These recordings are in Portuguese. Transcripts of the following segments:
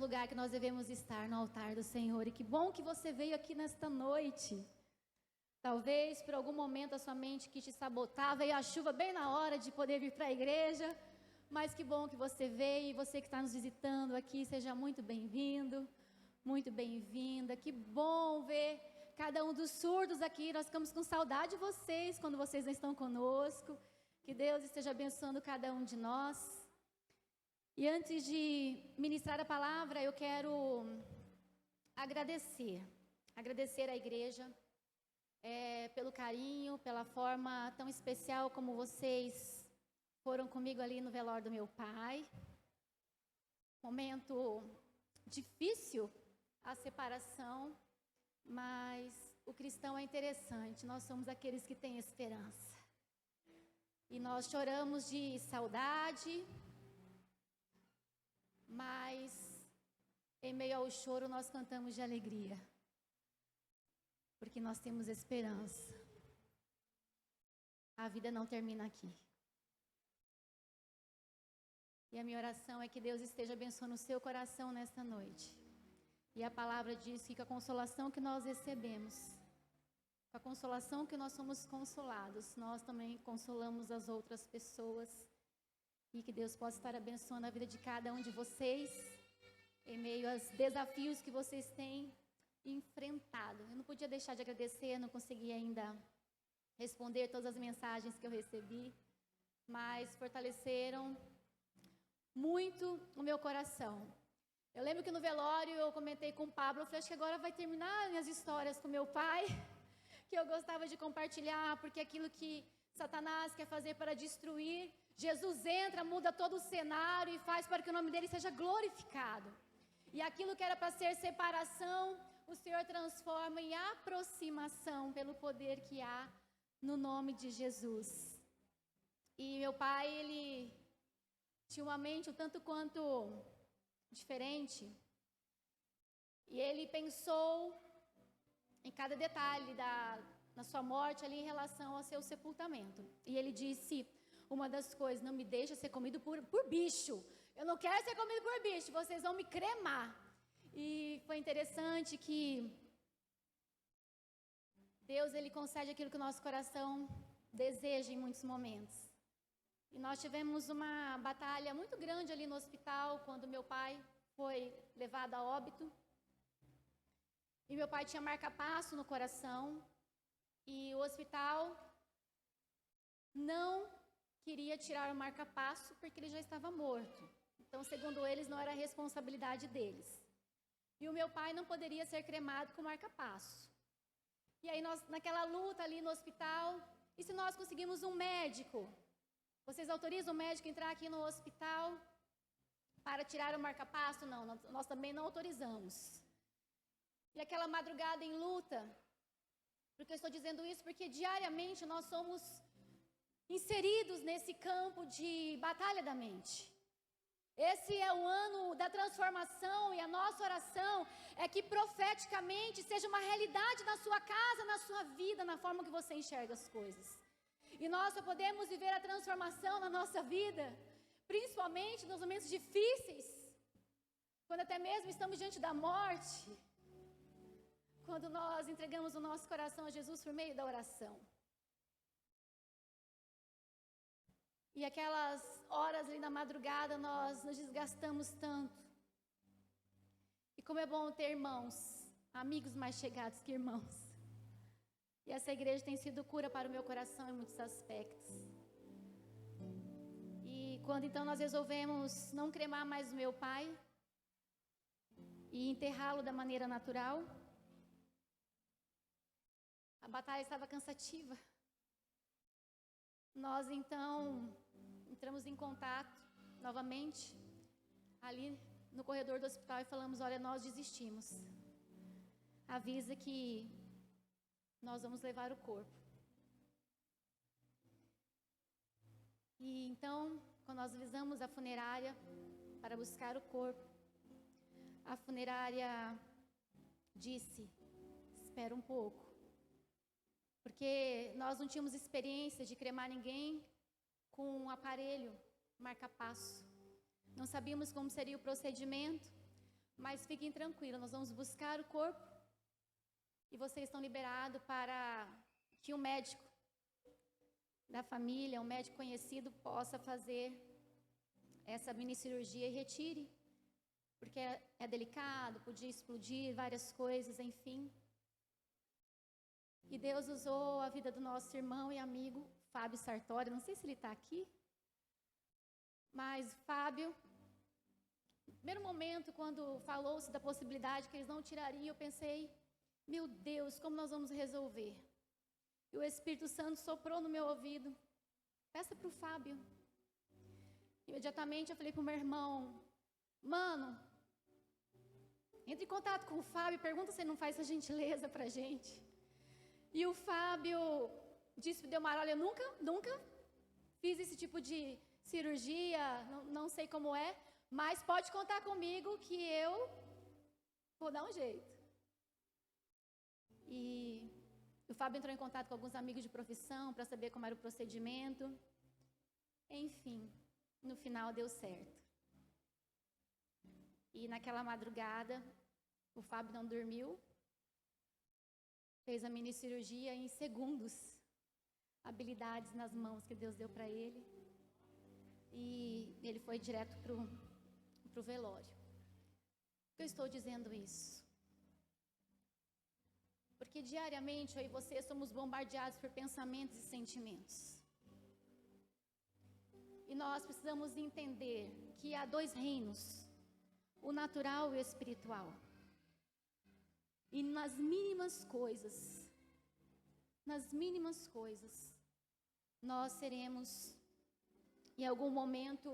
lugar que nós devemos estar, no altar do Senhor. E que bom que você veio aqui nesta noite. Talvez por algum momento a sua mente quis te sabotar, veio a chuva bem na hora de poder vir para a igreja. Mas que bom que você veio, e você que está nos visitando aqui, seja muito bem-vindo, muito bem-vinda. Que bom ver cada um dos surdos aqui. Nós ficamos com saudade de vocês quando vocês não estão conosco. Que Deus esteja abençoando cada um de nós. E antes de ministrar a palavra, eu quero agradecer à igreja pelo carinho, pela forma tão especial como vocês foram comigo ali no velório do meu pai. Momento difícil a separação, mas o cristão é interessante, nós somos aqueles que têm esperança. E nós choramos de saudade, mas em meio ao choro nós cantamos de alegria, porque nós temos esperança. A vida não termina aqui. E a minha oração é que Deus esteja abençoando o seu coração nesta noite. E a palavra diz que com a consolação que nós recebemos, com a consolação que nós somos consolados, nós também consolamos as outras pessoas. E que Deus possa estar abençoando a vida de cada um de vocês, em meio aos desafios que vocês têm enfrentado. Eu não podia deixar de agradecer, não consegui ainda responder todas as mensagens que eu recebi, mas fortaleceram muito o meu coração. Eu lembro que no velório eu comentei com o Pablo, eu falei, acho que agora vai terminar minhas histórias com meu pai, que eu gostava de compartilhar, porque aquilo que Satanás quer fazer para destruir, Jesus entra, muda todo o cenário e faz para que o nome dele seja glorificado. E aquilo que era para ser separação, o Senhor transforma em aproximação pelo poder que há no nome de Jesus. E meu pai, ele tinha uma mente um tanto quanto diferente. E ele pensou em cada detalhe na sua morte ali em relação ao seu sepultamento. E ele disse uma das coisas, não me deixa ser comido por bicho. Eu não quero ser comido por bicho, vocês vão me cremar. E foi interessante que Deus, ele concede aquilo que o nosso coração deseja em muitos momentos. E nós tivemos uma batalha muito grande ali no hospital, quando meu pai foi levado a óbito. E meu pai tinha marca-passo no coração. E o hospital não queria tirar o marca-passo porque ele já estava morto. Então, segundo eles, não era responsabilidade deles. E o meu pai não poderia ser cremado com marca-passo. E aí, nós, naquela luta ali no hospital, e se nós conseguimos um médico? Vocês autorizam o médico a entrar aqui no hospital para tirar o marca-passo? Não, nós também não autorizamos. E aquela madrugada em luta, porque eu estou dizendo isso porque diariamente nós somos inseridos nesse campo de batalha da mente. Esse é o ano da transformação e a nossa oração é que profeticamente seja uma realidade na sua casa, na sua vida, na forma que você enxerga as coisas. E nós só podemos viver a transformação na nossa vida, principalmente nos momentos difíceis, quando até mesmo estamos diante da morte, quando nós entregamos o nosso coração a Jesus por meio da oração. E aquelas horas ali na madrugada nós nos desgastamos tanto. E como é bom ter irmãos, amigos mais chegados que irmãos. E essa igreja tem sido cura para o meu coração em muitos aspectos. E quando então nós resolvemos não cremar mais o meu pai e enterrá-lo da maneira natural, a batalha estava cansativa. Nós então entramos em contato novamente ali no corredor do hospital e falamos, olha, nós desistimos. Avisa que nós vamos levar o corpo. E então, quando nós avisamos a funerária para buscar o corpo, a funerária disse, espera um pouco. Porque nós não tínhamos experiência de cremar ninguém com um aparelho marca-passo. Não sabíamos como seria o procedimento, Mas fiquem tranquilos, nós vamos buscar o corpo e vocês estão liberados para que um médico da família, um médico conhecido, possa fazer essa mini cirurgia e retire, porque é delicado, podia explodir várias coisas, enfim. E Deus usou a vida do nosso irmão e amigo Fábio Sartori, não sei se ele está aqui, mas Fábio, no primeiro momento, quando falou-se da possibilidade que eles não tirariam, eu pensei, meu Deus, como nós vamos resolver? E o Espírito Santo soprou no meu ouvido, peça para o Fábio. Imediatamente eu falei para o meu irmão, mano, entre em contato com o Fábio, pergunta se ele não faz essa gentileza para a gente. E o Fábio disse, Delmar, olha, eu nunca fiz esse tipo de cirurgia, não sei como é, mas pode contar comigo que eu vou dar um jeito. E o Fábio entrou em contato com alguns amigos de profissão para saber como era o procedimento. Enfim, no final deu certo. E naquela madrugada, o Fábio não dormiu, fez a mini cirurgia em segundos, habilidades nas mãos que Deus deu para ele. E ele foi direto para o velório. Por que eu estou dizendo isso? Porque diariamente eu e você somos bombardeados por pensamentos e sentimentos. E nós precisamos entender que há dois reinos, o natural e o espiritual. E nas mínimas coisas, nós seremos, em algum momento,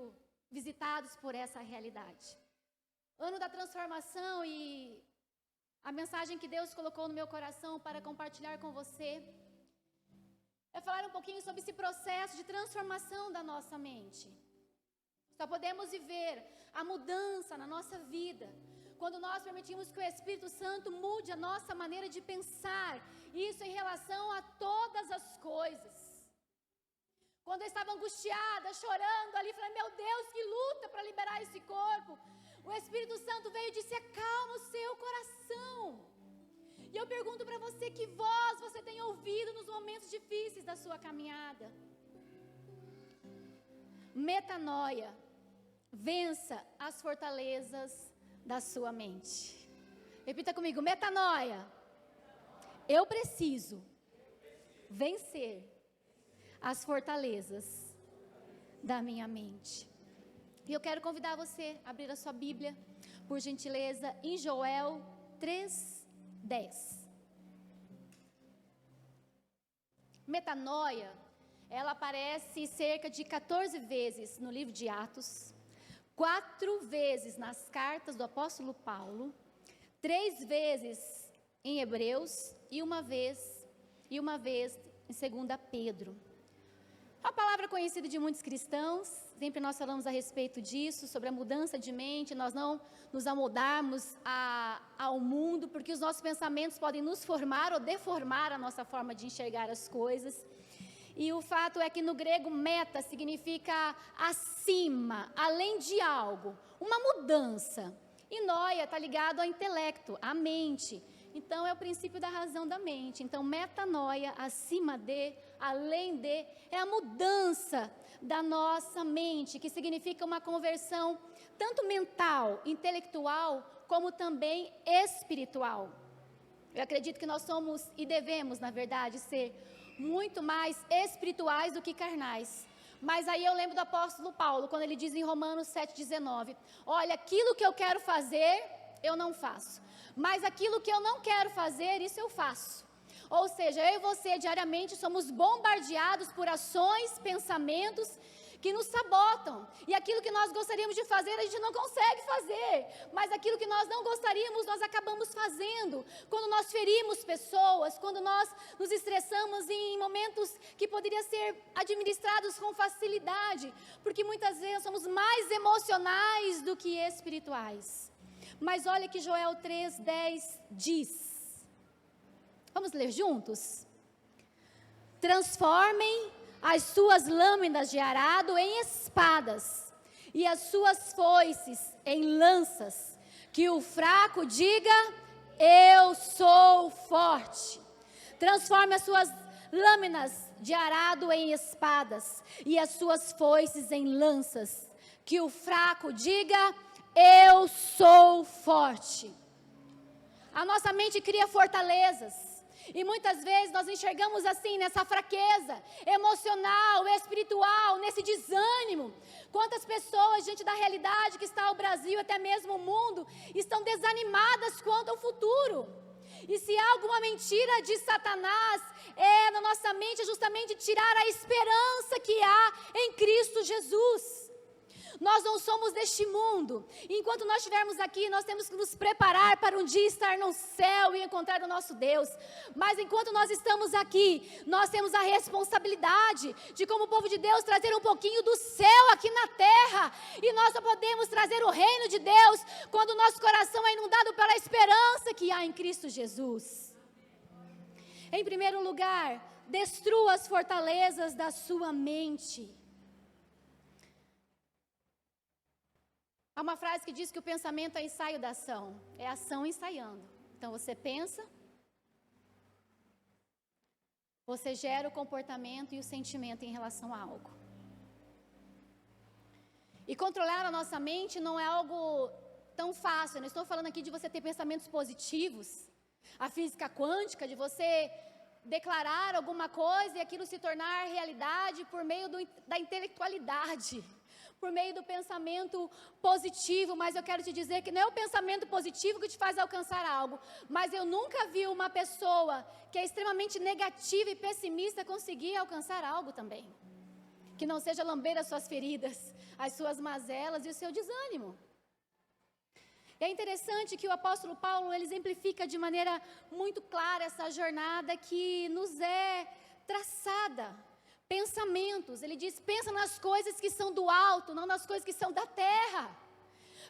visitados por essa realidade. Ano da transformação e a mensagem que Deus colocou no meu coração para compartilhar com você é falar um pouquinho sobre esse processo de transformação da nossa mente. Só podemos viver a mudança na nossa vida quando nós permitimos que o Espírito Santo mude a nossa maneira de pensar, isso em relação a todas as coisas. Quando eu estava angustiada, chorando ali, falei, meu Deus, que luta para liberar esse corpo. O Espírito Santo veio e disse, acalma o seu coração. E eu pergunto para você, que voz você tem ouvido nos momentos difíceis da sua caminhada? Metanoia, vença as fortalezas da sua mente. Repita comigo, metanoia. Eu preciso vencer as fortalezas da minha mente. E eu quero convidar você a abrir a sua Bíblia, por gentileza, em Joel 3:10. Metanoia, ela aparece cerca de 14 vezes no livro de Atos, 4 vezes nas cartas do apóstolo Paulo, 3 vezes em Hebreus e uma vez em 2 Pedro. A palavra conhecida de muitos cristãos, sempre nós falamos a respeito disso, sobre a mudança de mente, nós não nos amoldarmos ao mundo, porque os nossos pensamentos podem nos formar ou deformar a nossa forma de enxergar as coisas. E o fato é que no grego meta significa acima, além de algo, uma mudança. E noia está ligado ao intelecto, à mente. Então é o princípio da razão da mente. Então metanoia, acima de, além de, é a mudança da nossa mente, que significa uma conversão tanto mental, intelectual, como também espiritual. Eu acredito que nós somos e devemos, na verdade, ser muito mais espirituais do que carnais. Mas aí eu lembro do apóstolo Paulo, quando ele diz em Romanos 7,19, olha, aquilo que eu quero fazer, eu não faço. Mas aquilo que eu não quero fazer, isso eu faço. Ou seja, eu e você diariamente somos bombardeados por ações, pensamentos que nos sabotam. E aquilo que nós gostaríamos de fazer, a gente não consegue fazer. Mas aquilo que nós não gostaríamos, nós acabamos fazendo. Quando nós ferimos pessoas, quando nós nos estressamos em momentos que poderiam ser administrados com facilidade. Porque muitas vezes somos mais emocionais do que espirituais. Mas olha que Joel 3:10 diz. Vamos ler juntos? Transformem as suas lâminas de arado em espadas, e as suas foices em lanças, Que o fraco diga: eu sou forte. Transforme as suas lâminas de arado em espadas e as suas foices em lanças. Que o fraco diga: eu sou forte. A nossa mente cria fortalezas. E muitas vezes nós enxergamos assim, nessa fraqueza emocional, espiritual, nesse desânimo. Quantas pessoas, diante da realidade que está o Brasil, até mesmo o mundo, estão desanimadas quanto ao futuro. E se há alguma mentira de Satanás, na nossa mente, é justamente tirar a esperança que há em Cristo Jesus. Nós não somos deste mundo. Enquanto nós estivermos aqui, nós temos que nos preparar para um dia estar no céu e encontrar o nosso Deus. Mas enquanto nós estamos aqui, nós temos a responsabilidade de, como povo de Deus, trazer um pouquinho do céu aqui na terra. E nós só podemos trazer o reino de Deus quando o nosso coração é inundado pela esperança que há em Cristo Jesus. Em primeiro lugar, destrua as fortalezas da sua mente. Há uma frase que diz que o pensamento é ensaio da ação. É ação ensaiando. Então você pensa, você gera o comportamento e o sentimento em relação a algo. E controlar a nossa mente não é algo tão fácil. Eu não estou falando aqui de você ter pensamentos positivos. A física quântica, de você declarar alguma coisa e aquilo se tornar realidade por meio da intelectualidade. Por meio do pensamento positivo, mas eu quero te dizer que não é o pensamento positivo que te faz alcançar algo, mas eu nunca vi uma pessoa que é extremamente negativa e pessimista conseguir alcançar algo também, que não seja lamber as suas feridas, as suas mazelas e o seu desânimo. E é interessante que o apóstolo Paulo, ele exemplifica de maneira muito clara essa jornada que nos é traçada. Pensamentos, ele diz, pensa nas coisas que são do alto, não nas coisas que são da terra.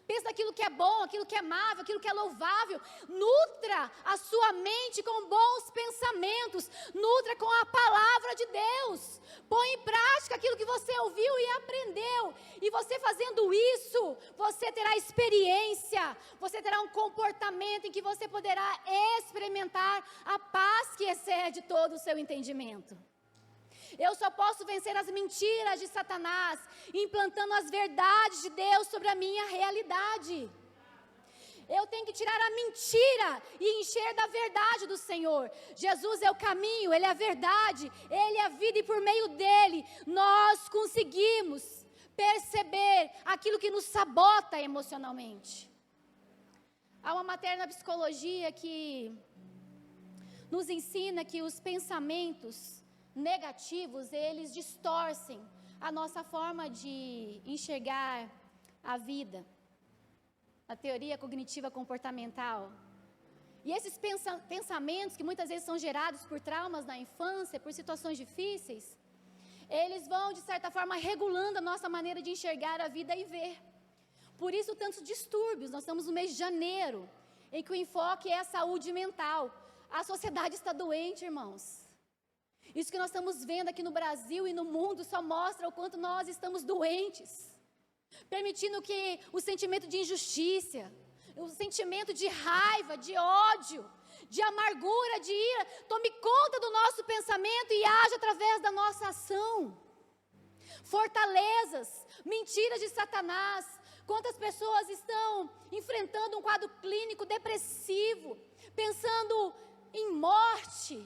Pensa naquilo que é bom, aquilo que é amável, aquilo que é louvável. Nutra a sua mente com bons pensamentos, nutra com a palavra de Deus. Põe em prática aquilo que você ouviu e aprendeu. E você fazendo isso, você terá experiência, você terá um comportamento em que você poderá experimentar a paz que excede todo o seu entendimento. Eu só posso vencer as mentiras de Satanás, implantando as verdades de Deus sobre a minha realidade. Eu tenho que tirar a mentira e encher da verdade do Senhor. Jesus é o caminho, Ele é a verdade, Ele é a vida, e por meio dEle nós conseguimos perceber aquilo que nos sabota emocionalmente. Há uma matéria na psicologia que nos ensina que os pensamentos negativos, eles distorcem a nossa forma de enxergar a vida, a teoria cognitiva comportamental. E esses pensamentos que muitas vezes são gerados por traumas na infância, por situações difíceis, eles vão de certa forma regulando a nossa maneira de enxergar a vida e ver. Por isso tantos distúrbios. Nós estamos no mês de janeiro, em que o enfoque é a saúde mental. A sociedade está doente, irmãos. Isso que nós estamos vendo aqui no Brasil e no mundo só mostra o quanto nós estamos doentes, permitindo que o sentimento de injustiça, o sentimento de raiva, de ódio, de amargura, de ira, tome conta do nosso pensamento e age através da nossa ação. Fortalezas, mentiras de Satanás. Quantas pessoas estão enfrentando um quadro clínico depressivo, pensando em morte,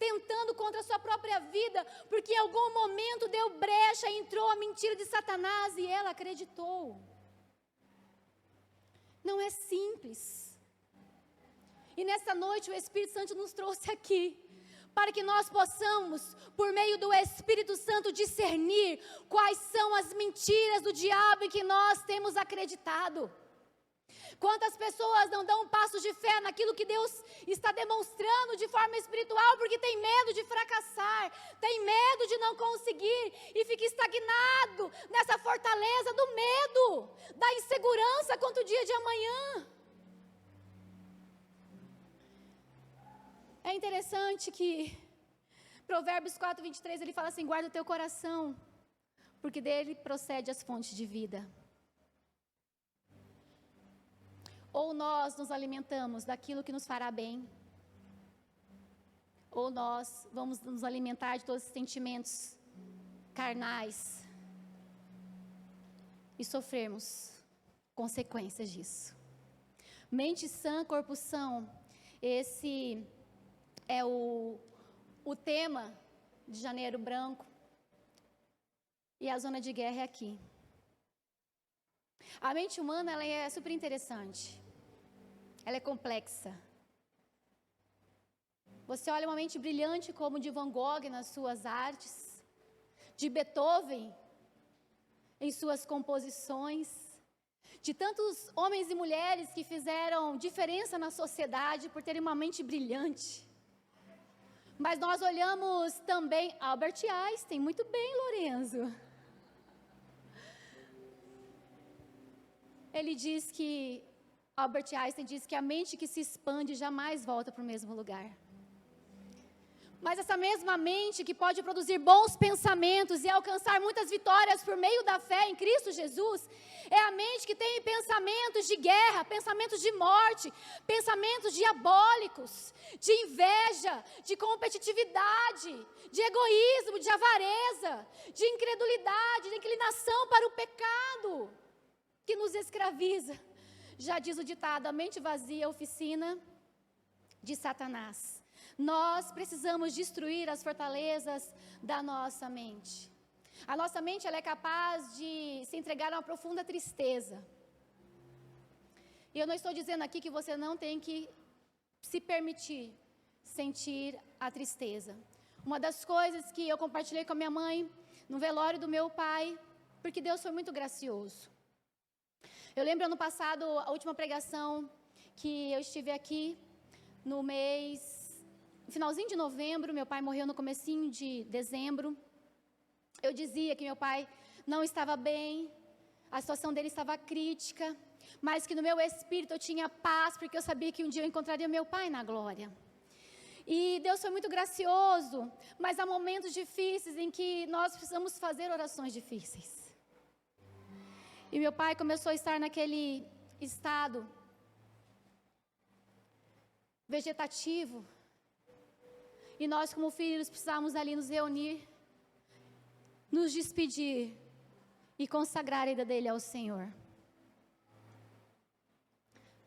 tentando contra a sua própria vida, porque em algum momento deu brecha, entrou a mentira de Satanás e ela acreditou. Não é simples. E nessa noite o Espírito Santo nos trouxe aqui, para que nós possamos, por meio do Espírito Santo, discernir quais são as mentiras do diabo em que nós temos acreditado. Quantas pessoas não dão um passo de fé naquilo que Deus está demonstrando de forma espiritual, porque tem medo de fracassar, tem medo de não conseguir e fica estagnado nessa fortaleza do medo, da insegurança quanto o dia de amanhã. É interessante que Provérbios 4:23, ele fala assim: guarda o teu coração, porque dele procede as fontes de vida. Ou nós nos alimentamos daquilo que nos fará bem, ou nós vamos nos alimentar de todos os sentimentos carnais e sofrermos consequências disso. Mente sã, corpo são, esse é o tema de Janeiro Branco, e a zona de guerra é aqui. A mente humana, ela é super interessante, ela é complexa. Você olha uma mente brilhante como de Van Gogh nas suas artes, de Beethoven em suas composições, de tantos homens e mulheres que fizeram diferença na sociedade por terem uma mente brilhante. Mas nós olhamos também Albert Einstein, muito bem, Lorenzo. Albert Einstein diz que a mente que se expande jamais volta para o mesmo lugar. Mas essa mesma mente que pode produzir bons pensamentos e alcançar muitas vitórias por meio da fé em Cristo Jesus, é a mente que tem pensamentos de guerra, pensamentos de morte, pensamentos diabólicos, de inveja, de competitividade, de egoísmo, de avareza, de incredulidade, de inclinação para o pecado, que nos escraviza. Já diz o ditado, a mente vazia é a oficina de Satanás. Nós precisamos destruir as fortalezas da nossa mente. A nossa mente, ela é capaz de se entregar a uma profunda tristeza. E eu não estou dizendo aqui que você não tem que se permitir sentir a tristeza. Uma das coisas que eu compartilhei com a minha mãe no velório do meu pai, porque Deus foi muito gracioso. Eu lembro ano passado, a última pregação que eu estive aqui, no finalzinho de novembro, meu pai morreu no comecinho de dezembro. Eu dizia que meu pai não estava bem, a situação dele estava crítica, mas que no meu espírito eu tinha paz, porque eu sabia que um dia eu encontraria meu pai na glória. E Deus foi muito gracioso, mas há momentos difíceis em que nós precisamos fazer orações difíceis. E meu pai começou a estar naquele estado vegetativo, e nós como filhos precisávamos ali nos reunir, nos despedir e consagrar a vida dele ao Senhor.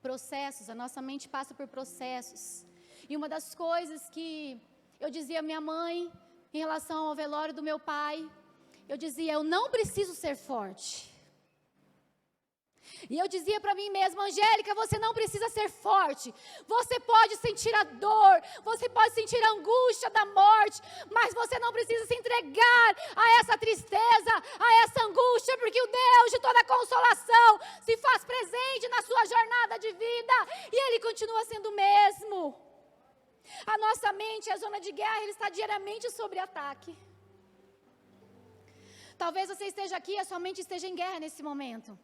Processos, a nossa mente passa por processos. E uma das coisas que eu dizia à minha mãe, em relação ao velório do meu pai, eu dizia, eu não preciso ser forte. E eu dizia para mim mesma, Angélica, você não precisa ser forte. Você pode sentir a dor, você pode sentir a angústia da morte, mas você não precisa se entregar a essa tristeza, a essa angústia, porque o Deus de toda consolação se faz presente na sua jornada de vida, e Ele continua sendo o mesmo. A nossa mente, a zona de guerra, Ele está diariamente sob ataque. Talvez você esteja aqui, a sua mente esteja em guerra nesse momento.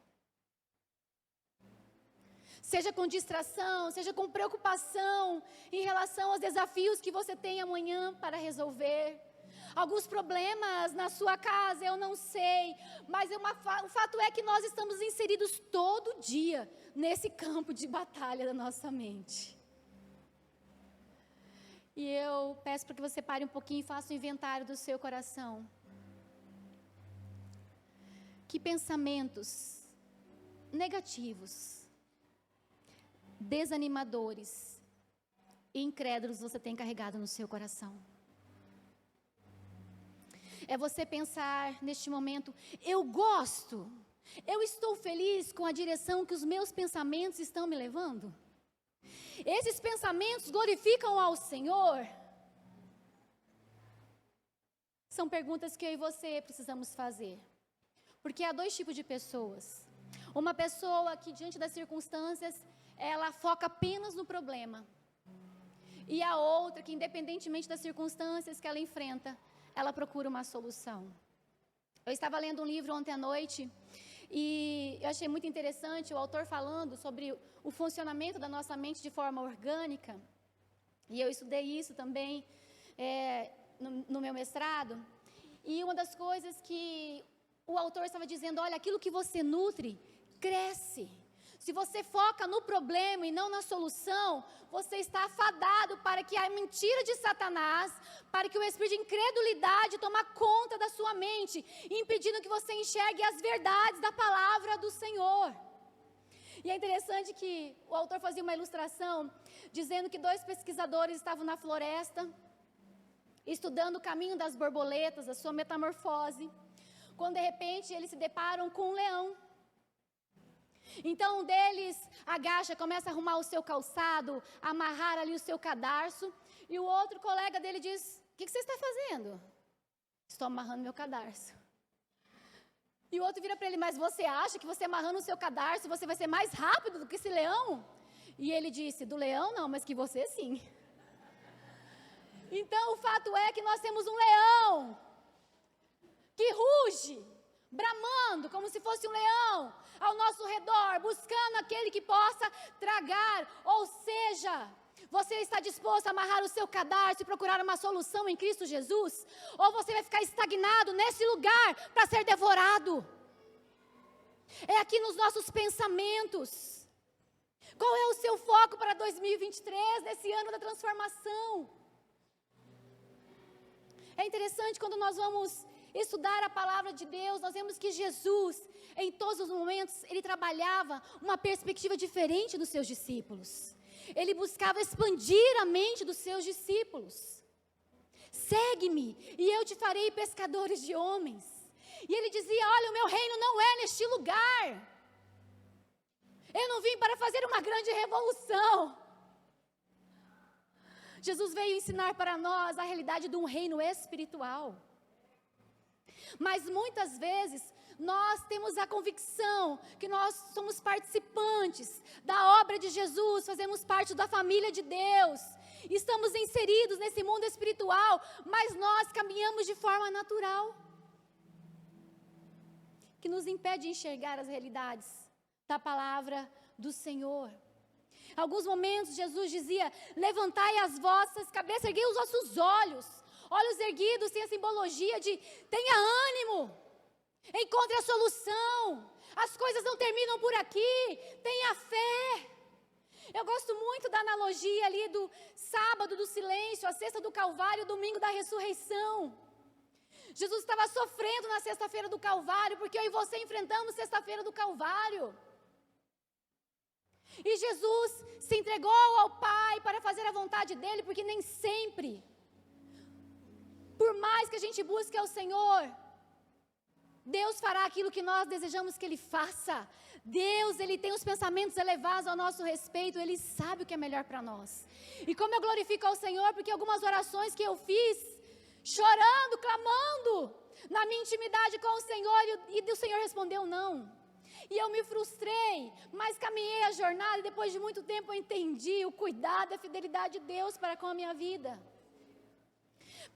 Seja com distração, seja com preocupação em relação aos desafios que você tem amanhã para resolver. Alguns problemas na sua casa, eu não sei, mas o fato é que nós estamos inseridos todo dia nesse campo de batalha da nossa mente. E eu peço para que você pare um pouquinho e faça o inventário do seu coração. Que pensamentos negativos, desanimadores e incrédulos você tem carregado no seu coração? É você pensar neste momento, eu gosto, eu estou feliz com a direção que os meus pensamentos estão me levando? Esses pensamentos glorificam ao Senhor? São perguntas que eu e você precisamos fazer. Porque há dois tipos de pessoas. Uma pessoa que diante das circunstâncias, ela foca apenas no problema. E a outra que independentemente das circunstâncias que ela enfrenta, ela procura uma solução. Eu estava lendo um livro ontem à noite e eu achei muito interessante o autor falando sobre o funcionamento da nossa mente de forma orgânica. E eu estudei isso também no meu mestrado. E uma das coisas que o autor estava dizendo, olha, aquilo que você nutre, cresce. se você foca no problema e não na solução, você está afadado para que a mentira de Satanás, para que o espírito de incredulidade tome conta da sua mente, impedindo que você enxergue as verdades da palavra do Senhor. E é interessante que o autor fazia uma ilustração, dizendo que 2 pesquisadores estavam na floresta, estudando o caminho das borboletas, a sua metamorfose, quando de repente eles se deparam com um leão. Então um deles agacha, começa a arrumar o seu calçado, amarrar ali o seu cadarço, e o outro colega dele diz: o que você está fazendo? Estou amarrando meu cadarço. E o outro vira para ele: mas você acha que você amarrando o seu cadarço, você vai ser mais rápido do que esse leão? E ele disse: do leão não, mas que você sim. Então o fato é que nós temos um leão que ruge, bramando como se fosse um leão ao nosso redor, buscando aquele que possa tragar. Ou seja, você está disposto a amarrar o seu cadarço e procurar uma solução em Cristo Jesus? Ou você vai ficar estagnado nesse lugar para ser devorado? É aqui nos nossos pensamentos. Qual é o seu foco para 2023, nesse ano da transformação? É interessante quando nós vamos estudar a palavra de Deus, nós vemos que Jesus, em todos os momentos, ele trabalhava uma perspectiva diferente dos seus discípulos. Ele buscava expandir a mente dos seus discípulos. Segue-me e eu te farei pescadores de homens. E ele dizia: olha, o meu reino não é neste lugar. Eu não vim para fazer uma grande revolução. Jesus veio ensinar para nós a realidade de um reino espiritual. Mas muitas vezes nós temos a convicção que nós somos participantes da obra de Jesus, fazemos parte da família de Deus, estamos inseridos nesse mundo espiritual, mas nós caminhamos de forma natural, que nos impede de enxergar as realidades da palavra do Senhor. Em alguns momentos Jesus dizia: levantai as vossas cabeças, erguei os vossos olhos. Olhos erguidos tem a simbologia de tenha ânimo, encontre a solução, as coisas não terminam por aqui, tenha fé. Eu gosto muito da analogia ali do sábado do silêncio, a sexta do Calvário, o domingo da ressurreição. Jesus estava sofrendo na sexta-feira do Calvário, porque eu e você enfrentamos sexta-feira do Calvário. E Jesus se entregou ao Pai para fazer a vontade dEle, porque nem sempre, por mais que a gente busque ao Senhor, Deus fará aquilo que nós desejamos que Ele faça. Deus, Ele tem os pensamentos elevados ao nosso respeito, Ele sabe o que é melhor para nós. E como eu glorifico ao Senhor, porque algumas orações que eu fiz, chorando, clamando, na minha intimidade com o Senhor, e o Senhor respondeu não. E eu me frustrei, mas caminhei a jornada, e depois de muito tempo eu entendi o cuidado e a fidelidade de Deus para com a minha vida.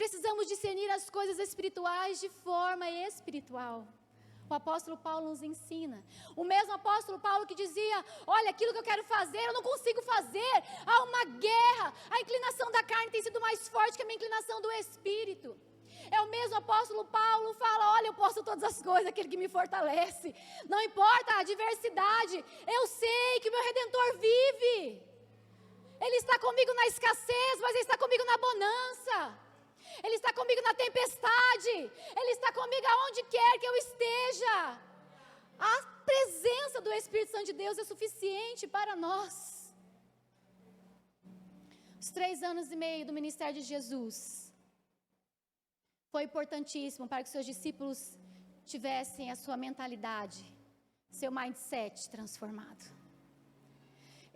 Precisamos discernir as coisas espirituais de forma espiritual. O apóstolo Paulo nos ensina. O mesmo apóstolo Paulo que dizia: olha, aquilo que eu quero fazer, eu não consigo fazer. Há uma guerra. A inclinação da carne tem sido mais forte que a minha inclinação do espírito. É o mesmo apóstolo Paulo fala: olha, eu posso todas as coisas, aquele que me fortalece. Não importa a adversidade, eu sei que o meu Redentor vive. Ele está comigo na escassez, mas Ele está comigo na bonança. Ele está comigo na tempestade. Ele está comigo aonde quer que eu esteja. A presença do Espírito Santo de Deus é suficiente para nós. Os 3 anos e meio do ministério de Jesus foi importantíssimo para que seus discípulos tivessem a sua mentalidade, seu mindset transformado.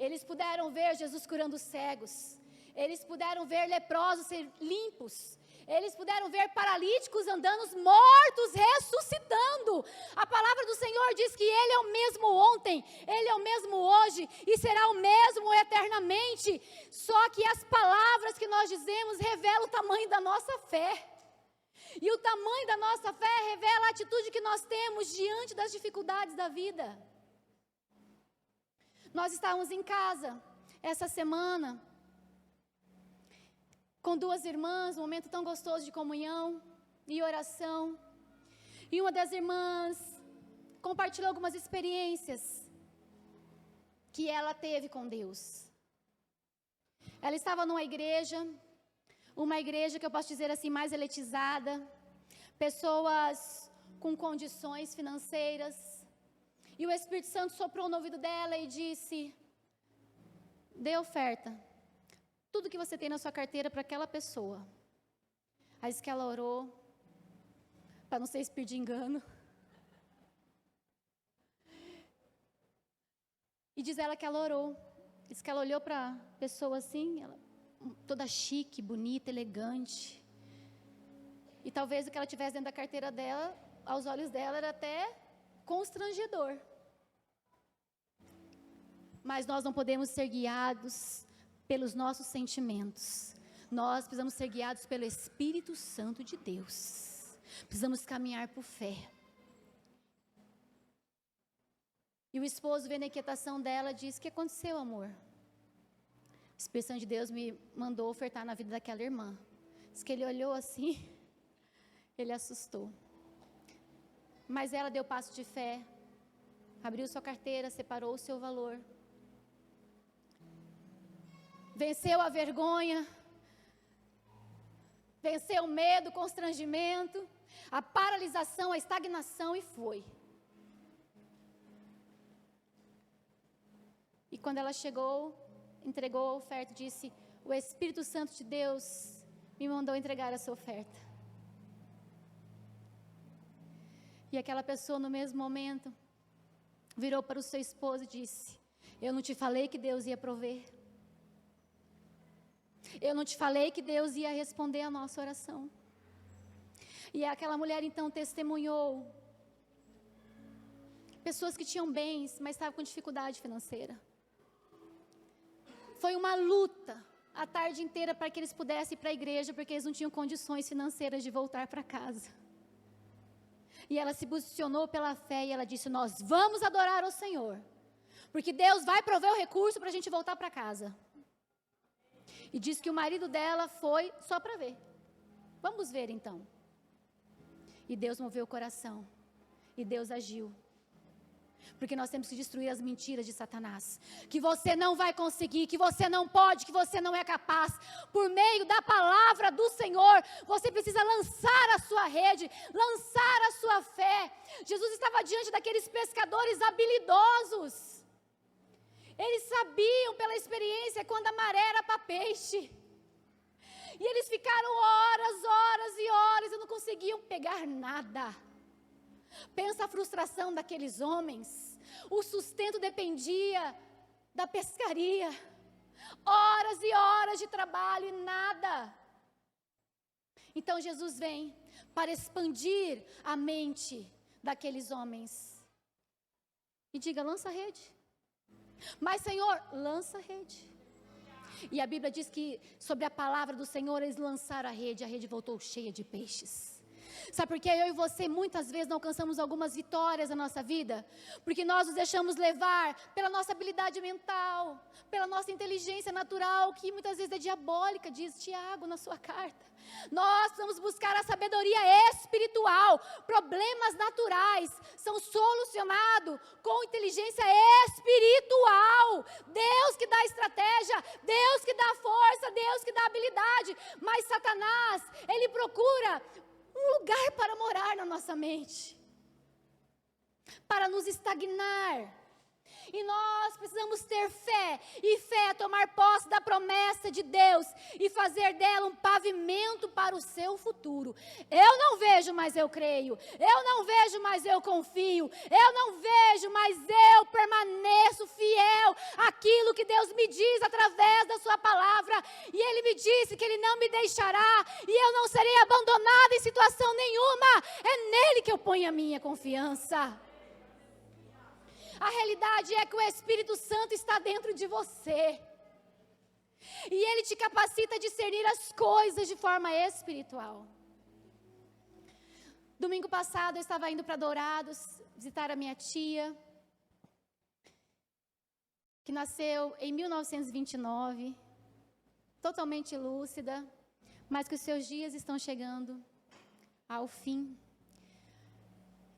Eles puderam ver Jesus curando cegos. Eles puderam ver leprosos ser limpos. Eles puderam ver paralíticos andando, mortos ressuscitando. A palavra do Senhor diz que Ele é o mesmo ontem, Ele é o mesmo hoje e será o mesmo eternamente. Só que as palavras que nós dizemos revelam o tamanho da nossa fé. E o tamanho da nossa fé revela a atitude que nós temos diante das dificuldades da vida. Nós estávamos em casa essa semana com 2 irmãs, um momento tão gostoso de comunhão e oração. E uma das irmãs compartilhou algumas experiências que ela teve com Deus. Ela estava numa igreja, uma igreja que eu posso dizer assim, mais elitizada, pessoas com condições financeiras, e o Espírito Santo soprou no ouvido dela e disse: dê oferta, tudo que você tem na sua carteira para aquela pessoa. Aí diz que ela orou, para não ser espírito de engano, e diz ela que ela orou, diz que ela olhou para a pessoa assim, ela, toda chique, bonita, elegante, e talvez o que ela tivesse dentro da carteira dela, aos olhos dela, era até constrangedor. Mas nós não podemos ser guiados pelos nossos sentimentos. Nós precisamos ser guiados pelo Espírito Santo de Deus. Precisamos caminhar por fé. E o esposo, vendo a inquietação dela, disse: o que aconteceu, amor? O Espírito Santo de Deus me mandou ofertar na vida daquela irmã. Diz que ele olhou assim, ele assustou. Mas ela deu passo de fé, abriu sua carteira, separou o seu valor, venceu a vergonha, venceu o medo, o constrangimento, a paralisação, a estagnação, e foi. E quando ela chegou, entregou a oferta, disse: o Espírito Santo de Deus me mandou entregar essa oferta. E aquela pessoa, no mesmo momento, virou para o seu esposo e disse: eu não te falei que Deus ia prover? Eu não te falei que Deus ia responder a nossa oração? E aquela mulher então testemunhou pessoas que tinham bens, mas estavam com dificuldade financeira. Foi uma luta a tarde inteira para que eles pudessem ir para a igreja, porque eles não tinham condições financeiras de voltar para casa. E ela se posicionou pela fé e ela disse: nós vamos adorar ao Senhor, porque Deus vai prover o recurso para a gente voltar para casa. E diz que o marido dela foi só para ver. Vamos ver então. E Deus moveu o coração. E Deus agiu. Porque nós temos que destruir as mentiras de Satanás. Que você não vai conseguir, que você não pode, que você não é capaz. Por meio da palavra do Senhor, você precisa lançar a sua rede, lançar a sua fé. Jesus estava diante daqueles pescadores habilidosos. Eles sabiam pela experiência quando a maré era para peixe. E eles ficaram horas e horas e não conseguiam pegar nada. Pensa a frustração daqueles homens. O sustento dependia da pescaria. Horas e horas de trabalho e nada. Então Jesus vem para expandir a mente daqueles homens. E diga: lança a rede. Mas Senhor, lança a rede. E a Bíblia diz que sobre a palavra do Senhor eles lançaram a rede voltou cheia de peixes. Sabe por que eu e você muitas vezes não alcançamos algumas vitórias na nossa vida? Porque nós nos deixamos levar pela nossa habilidade mental, pela nossa inteligência natural, que muitas vezes é diabólica, diz Tiago na sua carta. Nós precisamos buscar a sabedoria espiritual. Problemas naturais são solucionados com inteligência espiritual. Deus que dá estratégia, Deus que dá força, Deus que dá habilidade. Mas Satanás, ele procura um lugar para morar na nossa mente, para nos estagnar. E nós precisamos ter fé, e fé é tomar posse da promessa de Deus e fazer dela um pavimento para o seu futuro. Eu não vejo, mas eu creio. Eu não vejo, mas eu confio. Eu não vejo, mas eu permaneço fiel àquilo que Deus me diz através da sua palavra. E Ele me disse que Ele não me deixará e eu não serei abandonada em situação nenhuma. É nele que eu ponho a minha confiança. A realidade é que o Espírito Santo está dentro de você. E Ele te capacita a discernir as coisas de forma espiritual. Domingo passado eu estava indo para Dourados visitar a minha tia, que nasceu em 1929, totalmente lúcida, mas que os seus dias estão chegando ao fim.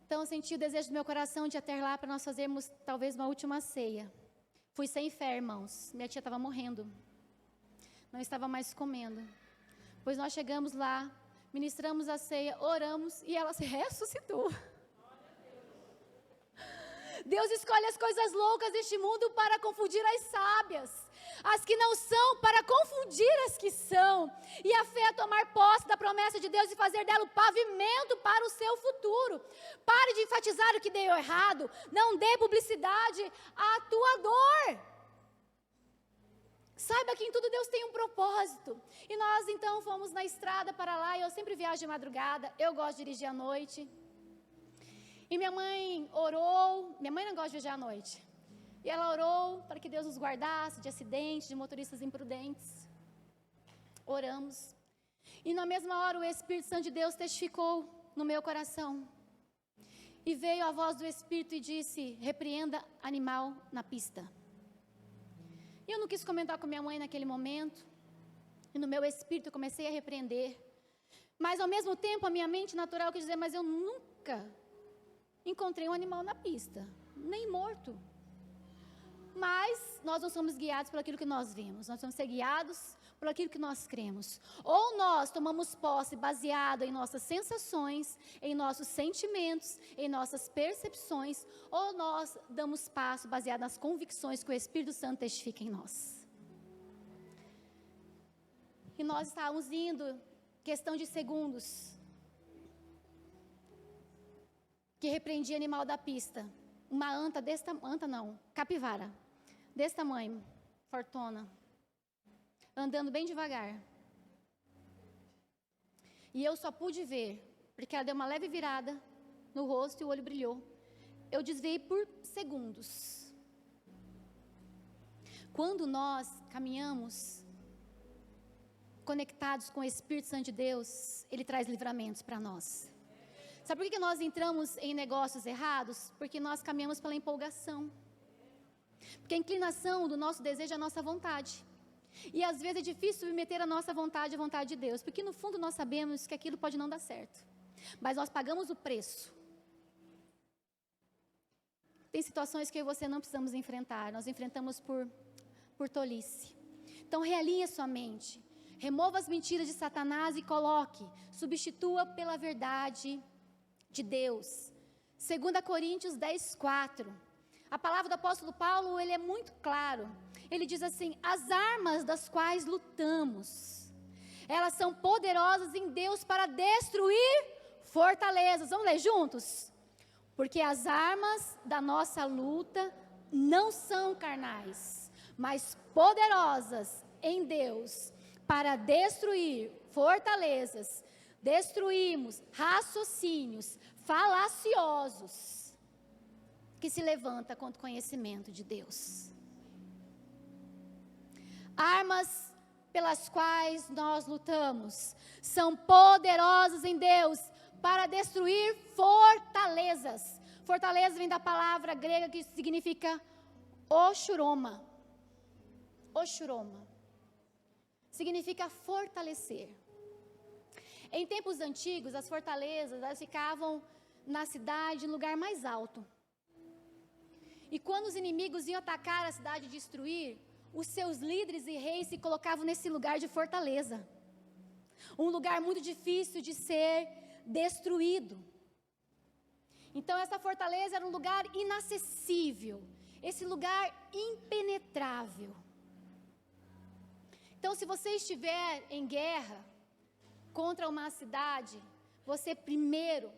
Então eu senti o desejo do meu coração de ir até lá para nós fazermos talvez uma última ceia. Fui sem fé, irmãos. Minha tia estava morrendo. Não estava mais comendo. Pois nós chegamos lá, ministramos a ceia, oramos e ela se ressuscitou. Deus escolhe as coisas loucas deste mundo para confundir as sábias. As que não são, para confundir as que são. E a fé é tomar posse da promessa de Deus e fazer dela o pavimento para o seu futuro. Pare de enfatizar o que deu errado. Não dê publicidade à tua dor. Saiba que em tudo Deus tem um propósito. E nós então fomos na estrada para lá. Eu sempre viajo de madrugada. Eu gosto de dirigir à noite. E minha mãe orou. Minha mãe não gosta de viajar à noite. E ela orou para que Deus nos guardasse de acidentes, de motoristas imprudentes. Oramos. E na mesma hora o Espírito Santo de Deus testificou no meu coração. E veio a voz do Espírito e disse: repreenda animal na pista. E eu não quis comentar com minha mãe naquele momento. E no meu espírito eu comecei a repreender. Mas ao mesmo tempo a minha mente natural quis dizer: mas eu nunca encontrei um animal na pista, nem morto. Mas nós não somos guiados por aquilo que nós vemos, nós vamos ser guiados por aquilo que nós cremos. Ou nós tomamos posse baseado em nossas sensações, em nossos sentimentos, em nossas percepções, ou nós damos passo baseado nas convicções que o Espírito Santo testifica em nós. E nós estávamos indo, questão de segundos, que repreendia animal da pista. Uma anta desse tamanho, capivara, desse tamanho, fortuna, andando bem devagar. E eu só pude ver, porque ela deu uma leve virada no rosto e o olho brilhou. Eu desviei por segundos. Quando nós caminhamos conectados com o Espírito Santo de Deus, Ele traz livramentos para nós. Sabe por que nós entramos em negócios errados? Porque nós caminhamos pela empolgação. Porque a inclinação do nosso desejo é a nossa vontade. E às vezes é difícil submeter a nossa vontade à vontade de Deus. Porque no fundo nós sabemos que aquilo pode não dar certo. Mas nós pagamos o preço. Tem situações que eu e você não precisamos enfrentar. Nós enfrentamos por tolice. Então realinhe a sua mente. Remova as mentiras de Satanás e coloque, substitua pela verdade de Deus. 2 Coríntios 10:4. A palavra do apóstolo Paulo, ele é muito claro. Ele diz assim: as armas das quais lutamos, elas são poderosas em Deus para destruir fortalezas. Vamos ler juntos? Porque as armas da nossa luta não são carnais, mas poderosas em Deus para destruir fortalezas. Destruímos raciocínios falaciosos que se levanta contra o conhecimento de Deus. Armas pelas quais nós lutamos são poderosas em Deus para destruir fortalezas. Fortaleza vem da palavra grega que significa oxuroma. Oxuroma significa fortalecer. Em tempos antigos, as fortalezas, elas ficavam na cidade, em lugar mais alto. E quando os inimigos iam atacar a cidade e destruir, os seus líderes e reis se colocavam nesse lugar de fortaleza. Um lugar muito difícil de ser destruído. Então essa fortaleza era um lugar inacessível, esse lugar impenetrável. Então se você estiver em guerra contra uma cidade, você primeiro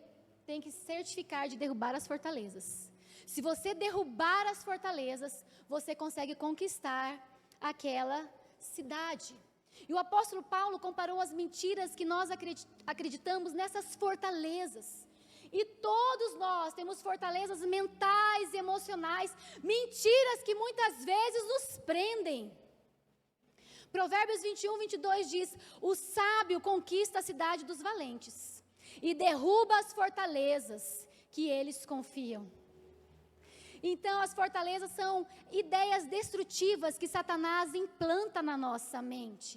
tem que certificar de derrubar as fortalezas. Se você derrubar as fortalezas, você consegue conquistar aquela cidade. E o apóstolo Paulo comparou as mentiras que nós acreditamos nessas fortalezas. E todos nós temos fortalezas mentais e emocionais, mentiras que muitas vezes nos prendem. Provérbios 21:22 diz: o sábio conquista a cidade dos valentes e derruba as fortalezas que eles confiam. Então as fortalezas são ideias destrutivas que Satanás implanta na nossa mente.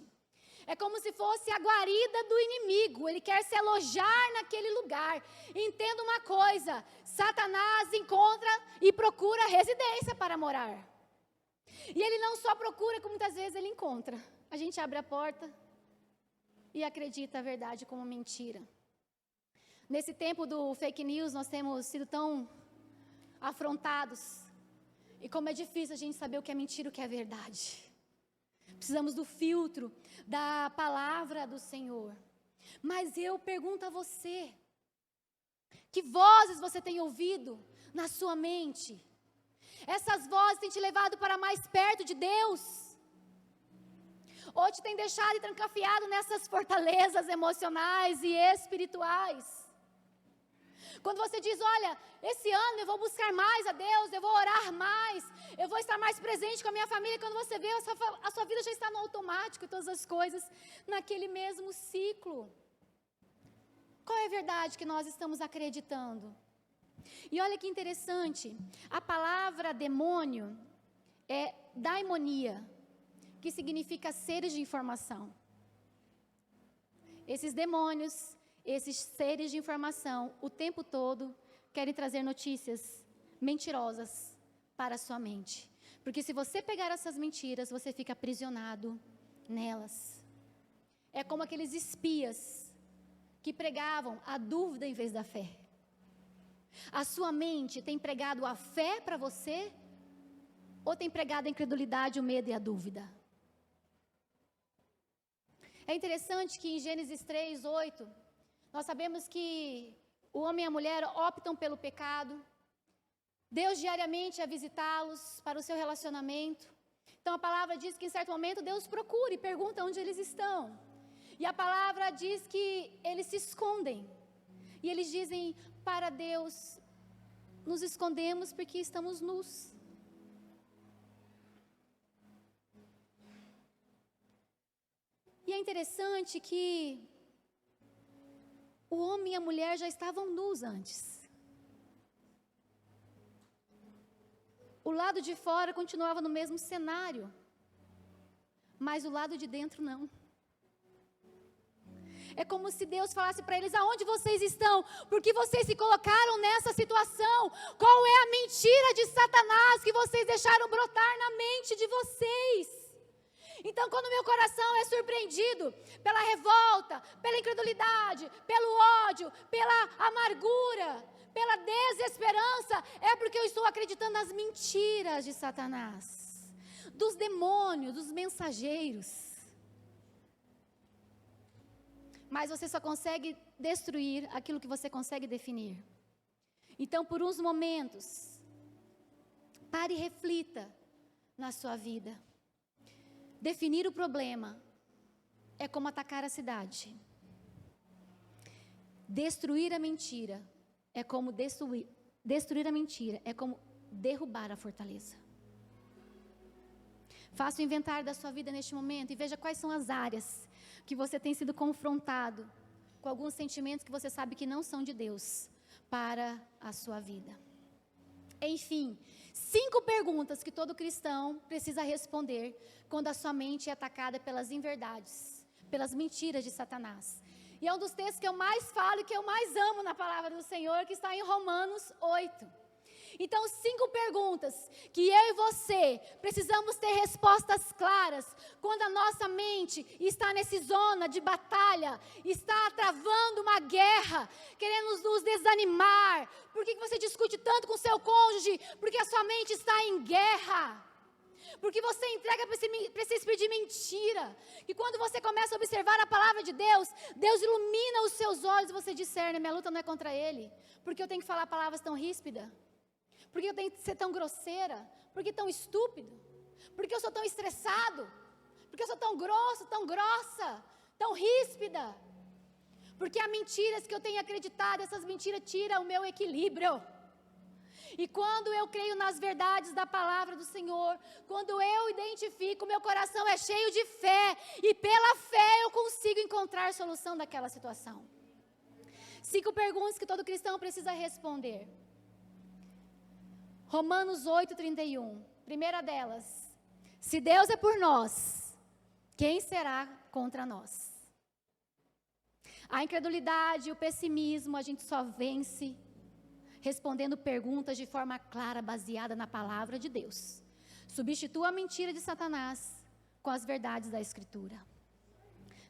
É como se fosse a guarida do inimigo, ele quer se alojar naquele lugar. Entenda uma coisa: Satanás encontra e procura residência para morar. E ele não só procura, como muitas vezes ele encontra. A gente abre a porta e acredita a verdade como mentira. Nesse tempo do fake news, nós temos sido tão afrontados. E como é difícil a gente saber o que é mentira e o que é verdade. Precisamos do filtro da palavra do Senhor. Mas eu pergunto a você, que vozes você tem ouvido na sua mente? Essas vozes têm te levado para mais perto de Deus? Ou te têm deixado trancafiado nessas fortalezas emocionais e espirituais? Quando você diz, olha, esse ano eu vou buscar mais a Deus, eu vou orar mais, eu vou estar mais presente com a minha família, quando você vê, a sua vida já está no automático e todas as coisas naquele mesmo ciclo. Qual é a verdade que nós estamos acreditando? E olha que interessante, a palavra demônio é daimonia, que significa seres de informação. Esses demônios, esses seres de informação, o tempo todo, querem trazer notícias mentirosas para a sua mente. Porque se você pegar essas mentiras, você fica aprisionado nelas. É como aqueles espias que pregavam a dúvida em vez da fé. A sua mente tem pregado a fé para você? Ou tem pregado a incredulidade, o medo e a dúvida? É interessante que em Gênesis 3:8, nós sabemos que o homem e a mulher optam pelo pecado. Deus diariamente ia visitá-los para o seu relacionamento. Então a palavra diz que em certo momento Deus procura e pergunta onde eles estão. E a palavra diz que eles se escondem. E eles dizem para Deus, nos escondemos porque estamos nus. E é interessante que o homem e a mulher já estavam nus antes. O lado de fora continuava no mesmo cenário, mas o lado de dentro não. É como se Deus falasse para eles, aonde vocês estão? Porque vocês se colocaram nessa situação? Qual é a mentira de Satanás que vocês deixaram brotar na mente de vocês? Então, quando meu coração é surpreendido pela revolta, pela incredulidade, pelo ódio, pela amargura, pela desesperança, é porque eu estou acreditando nas mentiras de Satanás, dos demônios, dos mensageiros. Mas você só consegue destruir aquilo que você consegue definir. Então, por uns momentos, pare e reflita na sua vida. Definir o problema é como atacar a cidade. Destruir a mentira é como destruir a mentira é como derrubar a fortaleza. Faça o inventário da sua vida neste momento e veja quais são as áreas que você tem sido confrontado com alguns sentimentos que você sabe que não são de Deus para a sua vida. Enfim, 5 perguntas que todo cristão precisa responder quando a sua mente é atacada pelas inverdades, pelas mentiras de Satanás. E é um dos textos que eu mais falo e que eu mais amo na palavra do Senhor, que está em Romanos 8. Então, 5 perguntas que eu e você precisamos ter respostas claras quando a nossa mente está nessa zona de batalha, está travando uma guerra, querendo nos desanimar. Por que você discute tanto com seu cônjuge? Porque a sua mente está em guerra. Porque você entrega para esse espírito de mentira. E quando você começa a observar a palavra de Deus, Deus ilumina os seus olhos e você discerne, minha luta não é contra Ele. Porque eu tenho que falar palavras tão ríspidas? Porque eu tenho que ser tão grosseira? Porque tão estúpido? Porque eu sou tão estressado? Porque eu sou tão grosso, tão grossa, tão ríspida? Porque há mentiras que eu tenho acreditado, essas mentiras tiram o meu equilíbrio. E quando eu creio nas verdades da palavra do Senhor, quando eu identifico, meu coração é cheio de fé, e pela fé eu consigo encontrar solução daquela situação. 5 perguntas que todo cristão precisa responder. Romanos 8:31, primeira delas, se Deus é por nós, quem será contra nós? A incredulidade e o pessimismo a gente só vence respondendo perguntas de forma clara, baseada na palavra de Deus. Substitua a mentira de Satanás com as verdades da Escritura.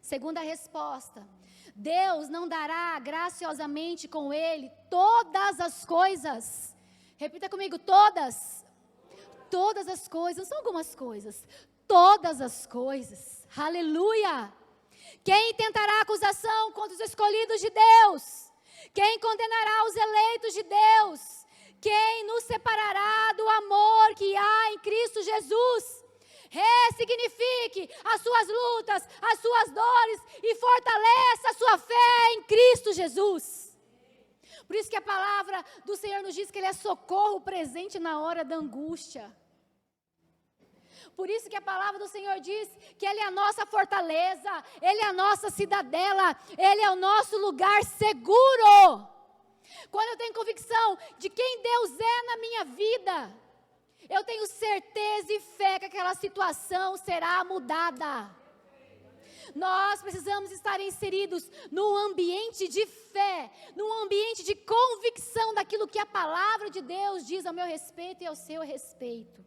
Segunda resposta: Deus não dará graciosamente com ele todas as coisas. Repita comigo: todas. Todas as coisas, não são algumas coisas. Todas as coisas. Aleluia! Quem intentará acusação contra os escolhidos de Deus? Quem condenará os eleitos de Deus? Quem nos separará do amor que há em Cristo Jesus? Ressignifique as suas lutas, as suas dores e fortaleça a sua fé em Cristo Jesus. Por isso que a palavra do Senhor nos diz que Ele é socorro presente na hora da angústia. Por isso que a palavra do Senhor diz que Ele é a nossa fortaleza, Ele é a nossa cidadela, Ele é o nosso lugar seguro. Quando eu tenho convicção de quem Deus é na minha vida, eu tenho certeza e fé que aquela situação será mudada. Nós precisamos estar inseridos num ambiente de fé, num ambiente de convicção daquilo que a palavra de Deus diz ao meu respeito e ao seu respeito.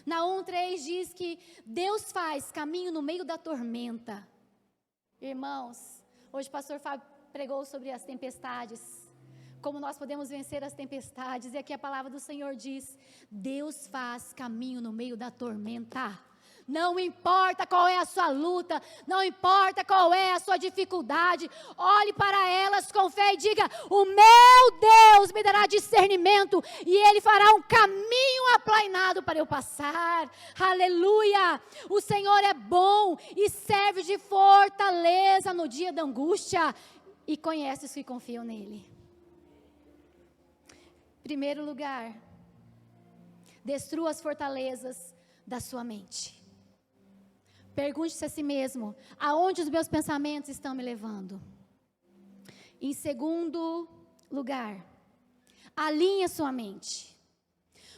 Naum 3 diz que Deus faz caminho no meio da tormenta. Irmãos, hoje o pastor Fábio pregou sobre as tempestades, como nós podemos vencer as tempestades, e aqui a palavra do Senhor diz: Deus faz caminho no meio da tormenta. Não importa qual é a sua luta, não importa qual é a sua dificuldade, olhe para elas com fé e diga: o meu Deus me dará discernimento e Ele fará um caminho aplainado para eu passar. Aleluia! O Senhor é bom e serve de fortaleza no dia da angústia e conhece os que confiam nele. Primeiro lugar, destrua as fortalezas da sua mente. Pergunte-se a si mesmo: aonde os meus pensamentos estão me levando? Em segundo lugar, alinhe a sua mente.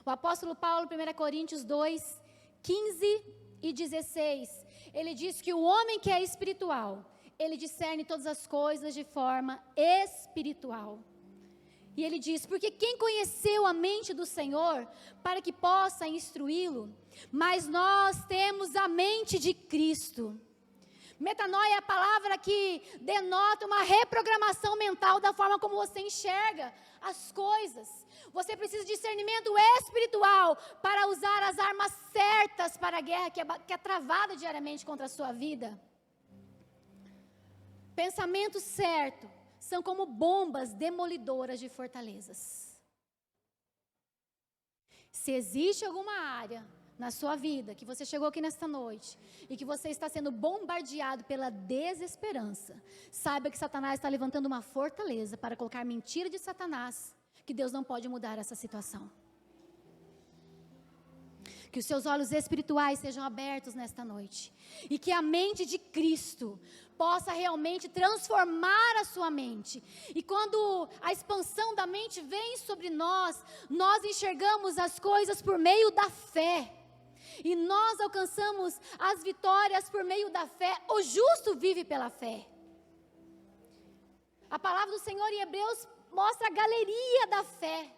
O apóstolo Paulo, 1 Coríntios 2, 15 e 16, ele diz que o homem que é espiritual, ele discerne todas as coisas de forma espiritual. E ele diz: porque quem conheceu a mente do Senhor para que possa instruí-lo? Mas nós temos a mente de Cristo. Metanoia é a palavra que denota uma reprogramação mental da forma como você enxerga as coisas. Você precisa de discernimento espiritual para usar as armas certas para a guerra que é travada diariamente contra a sua vida. Pensamento certo são como bombas demolidoras de fortalezas. Se existe alguma área na sua vida que você chegou aqui nesta noite e que você está sendo bombardeado pela desesperança, saiba que Satanás está levantando uma fortaleza para colocar mentira de Satanás, que Deus não pode mudar essa situação. Que os seus olhos espirituais sejam abertos nesta noite e que a mente de Cristo possa realmente transformar a sua mente. E quando a expansão da mente vem sobre nós, nós enxergamos as coisas por meio da fé. E nós alcançamos as vitórias por meio da fé. O justo vive pela fé. A palavra do Senhor em Hebreus mostra a galeria da fé.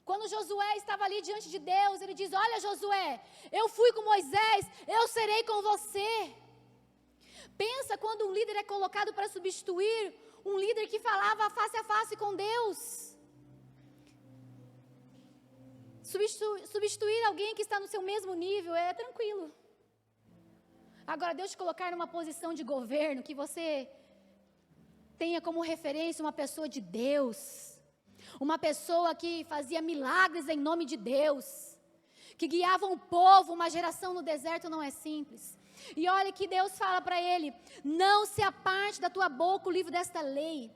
Quando Josué estava ali diante de Deus, ele diz: olha, Josué, eu fui com Moisés, eu serei com você. Pensa quando um líder é colocado para substituir um líder que falava face a face com Deus. Substituir alguém que está no seu mesmo nível é tranquilo. Agora, Deus te colocar numa posição de governo, que você tenha como referência uma pessoa de Deus, uma pessoa que fazia milagres em nome de Deus, que guiava um povo, uma geração no deserto, não é simples. E olha que Deus fala para ele: não se aparte da tua boca o livro desta lei,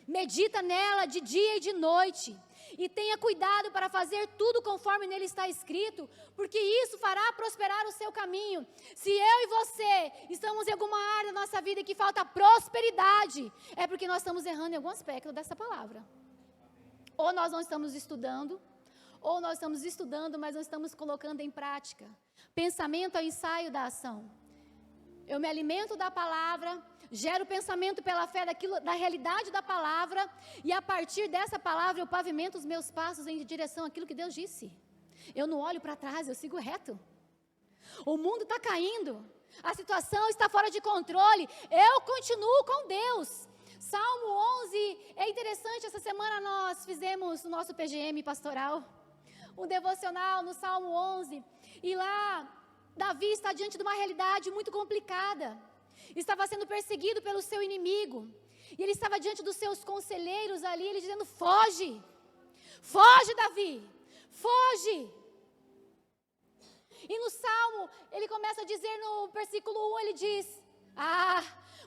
medita nela de dia e de noite, e tenha cuidado para fazer tudo conforme nele está escrito, porque isso fará prosperar o seu caminho. Se eu e você estamos em alguma área da nossa vida que falta prosperidade, é porque nós estamos errando em algum aspecto dessa palavra. Ou nós não estamos estudando, ou nós estamos estudando, mas não estamos colocando em prática. Pensamento é o ensaio da ação. Eu me alimento da palavra, gero pensamento pela fé da realidade da palavra, e a partir dessa palavra eu pavimento os meus passos em direção àquilo que Deus disse. Eu não olho para trás, eu sigo reto. O mundo está caindo, a situação está fora de controle, eu continuo com Deus. Salmo 11, é interessante, essa semana nós fizemos o nosso PGM pastoral, um devocional no Salmo 11, e lá Davi está diante de uma realidade muito complicada, estava sendo perseguido pelo seu inimigo, e ele estava diante dos seus conselheiros ali, ele dizendo: foge, foge Davi, foge. E no Salmo, ele começa a dizer no versículo 1, ele diz: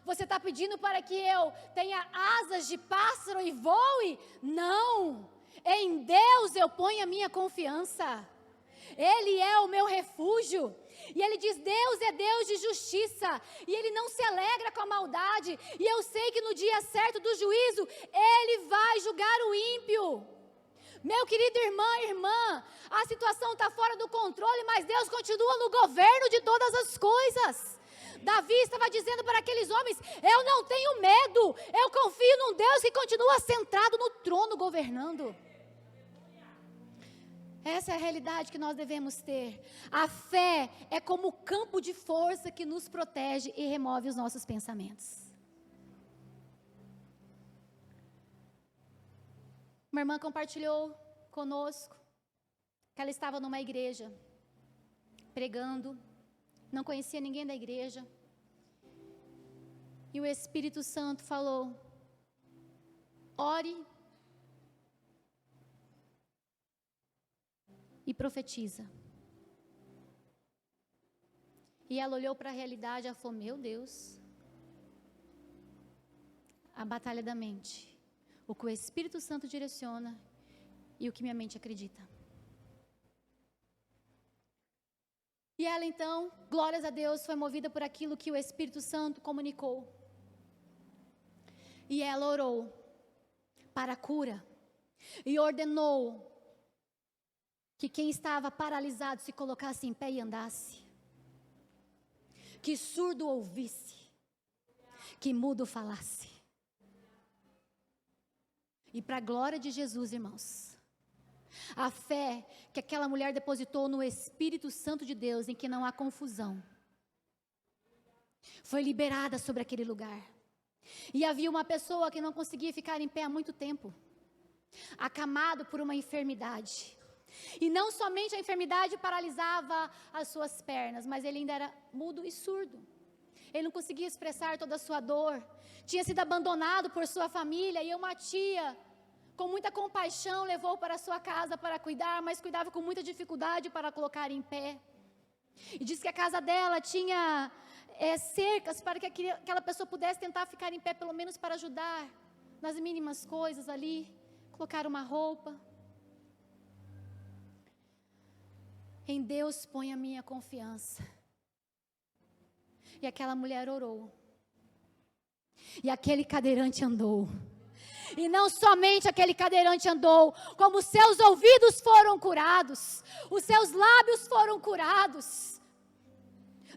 você está pedindo para que eu tenha asas de pássaro e voe? Não, em Deus eu ponho a minha confiança, Ele é o meu refúgio. E ele diz: Deus é Deus de justiça, e Ele não se alegra com a maldade, e eu sei que no dia certo do juízo, Ele vai julgar o ímpio. Meu querido irmã, a situação está fora do controle, mas Deus continua no governo de todas as coisas. Davi estava dizendo para aqueles homens: eu não tenho medo, eu confio num Deus que continua sentado no trono governando. Essa é a realidade que nós devemos ter. A fé é como o campo de força que nos protege e remove os nossos pensamentos. Uma irmã compartilhou conosco que ela estava numa igreja, pregando, não conhecia ninguém da igreja, e o Espírito Santo falou: ore e profetiza. E ela olhou para a realidade e falou: meu Deus, a batalha da mente, o que o Espírito Santo direciona e o que minha mente acredita. E ela então, glórias a Deus, foi movida por aquilo que o Espírito Santo comunicou. E ela orou para a cura e ordenou que quem estava paralisado se colocasse em pé e andasse, que surdo ouvisse, que mudo falasse. E para a glória de Jesus, irmãos, a fé que aquela mulher depositou no Espírito Santo de Deus, em que não há confusão, foi liberada sobre aquele lugar. E havia uma pessoa que não conseguia ficar em pé há muito tempo, acamado por uma enfermidade. E não somente a enfermidade paralisava as suas pernas, mas ele ainda era mudo e surdo. Ele não conseguia expressar toda a sua dor. Tinha sido abandonado por sua família, e uma tia, com muita compaixão, levou para a sua casa para cuidar, mas cuidava com muita dificuldade para colocar em pé. E disse que a casa dela tinha cercas para que aquela pessoa pudesse tentar ficar em pé, pelo menos para ajudar nas mínimas coisas ali, colocar uma roupa. Em Deus põe a minha confiança. E aquela mulher orou. E aquele cadeirante andou. E não somente aquele cadeirante andou, como os seus ouvidos foram curados, os seus lábios foram curados.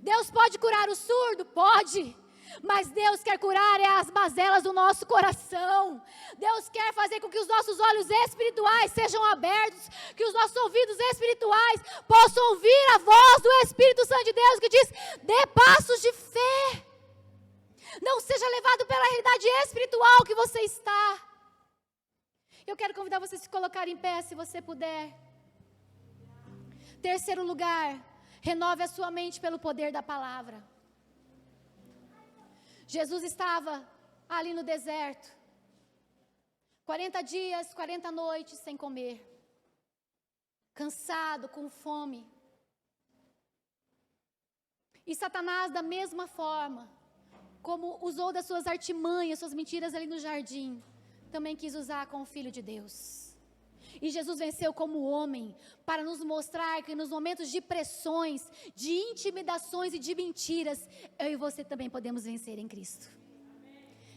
Deus pode curar o surdo? Pode. Mas Deus quer curar as mazelas do nosso coração. Deus quer fazer com que os nossos olhos espirituais sejam abertos, que os nossos ouvidos espirituais possam ouvir a voz do Espírito Santo de Deus que diz: dê passos de fé. Não seja levado pela realidade espiritual que você está. Eu quero convidar você a se colocar em pé, se você puder. Terceiro lugar, renove a sua mente pelo poder da palavra. Jesus estava ali no deserto, 40 dias, 40 noites sem comer, cansado, com fome. E Satanás, da mesma forma, como usou das suas artimanhas, suas mentiras ali no jardim, também quis usar com o Filho de Deus. E Jesus venceu como homem, para nos mostrar que nos momentos de pressões, de intimidações e de mentiras, eu e você também podemos vencer em Cristo.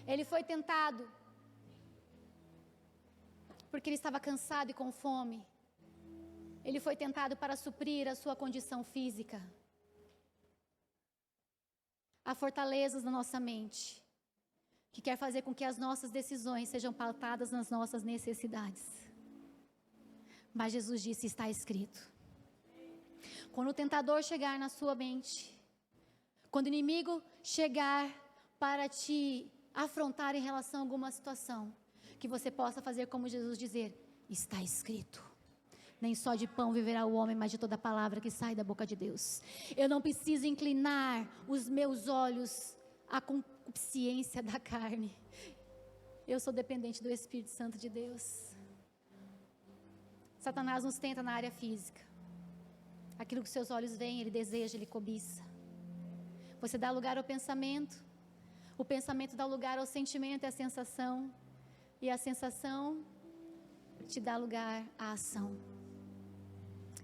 Ele foi tentado, porque ele estava cansado e com fome. Ele foi tentado para suprir a sua condição física. Há fortalezas na nossa mente, que quer fazer com que as nossas decisões sejam pautadas nas nossas necessidades. Mas Jesus disse: está escrito. Quando o tentador chegar na sua mente, quando o inimigo chegar para te afrontar em relação a alguma situação, que você possa fazer como Jesus dizer: está escrito, nem só de pão viverá o homem, mas de toda palavra que sai da boca de Deus. Eu não preciso inclinar os meus olhos à concupiscência da carne. Eu sou dependente do Espírito Santo de Deus. Satanás nos tenta na área física. Aquilo que seus olhos veem, ele deseja, ele cobiça. Você dá lugar ao pensamento. O pensamento dá lugar ao sentimento e à sensação. E a sensação te dá lugar à ação.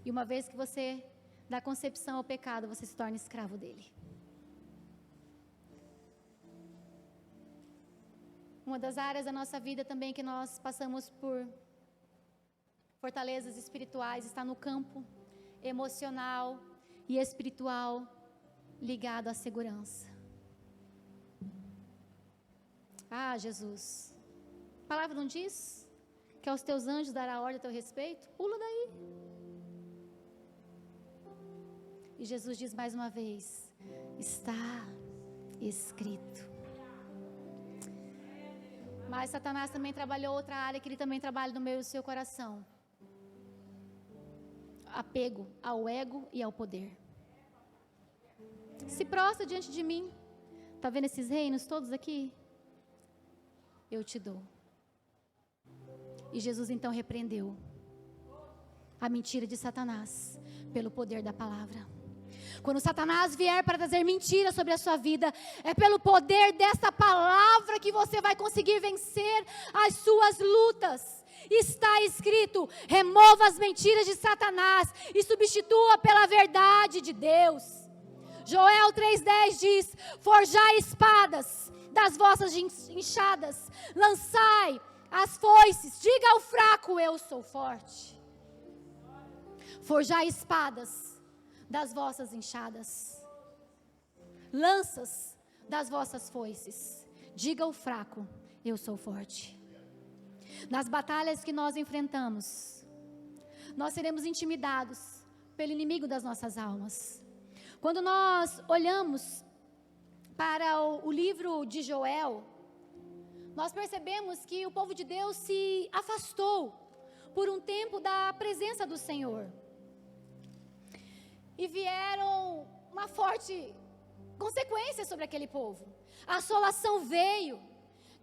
E uma vez que você dá concepção ao pecado, você se torna escravo dele. Uma das áreas da nossa vida também que nós passamos por fortalezas espirituais está no campo emocional e espiritual ligado à segurança. Ah, Jesus, a palavra não diz que aos teus anjos dará ordem a teu respeito? Pula daí. E Jesus diz mais uma vez: está escrito. Mas Satanás também trabalhou outra área que ele também trabalha no meio do seu coração: apego ao ego e ao poder. Se prostra diante de mim. Está vendo esses reinos todos aqui? Eu te dou. E Jesus então repreendeu a mentira de Satanás pelo poder da palavra. Quando Satanás vier para trazer mentira sobre a sua vida, é pelo poder dessa palavra que você vai conseguir vencer as suas lutas. Está escrito: remova as mentiras de Satanás e substitua pela verdade de Deus. Joel 3,10 diz: forjai espadas das vossas enxadas, lançai as foices, diga ao fraco: eu sou forte. Forjai espadas das vossas enxadas, lanças das vossas foices, diga ao fraco: eu sou forte. Nas batalhas que nós enfrentamos, nós seremos intimidados pelo inimigo das nossas almas. Quando nós olhamos para o livro de Joel, nós percebemos que o povo de Deus se afastou por um tempo da presença do Senhor. E vieram uma forte consequência sobre aquele povo. A assolação veio,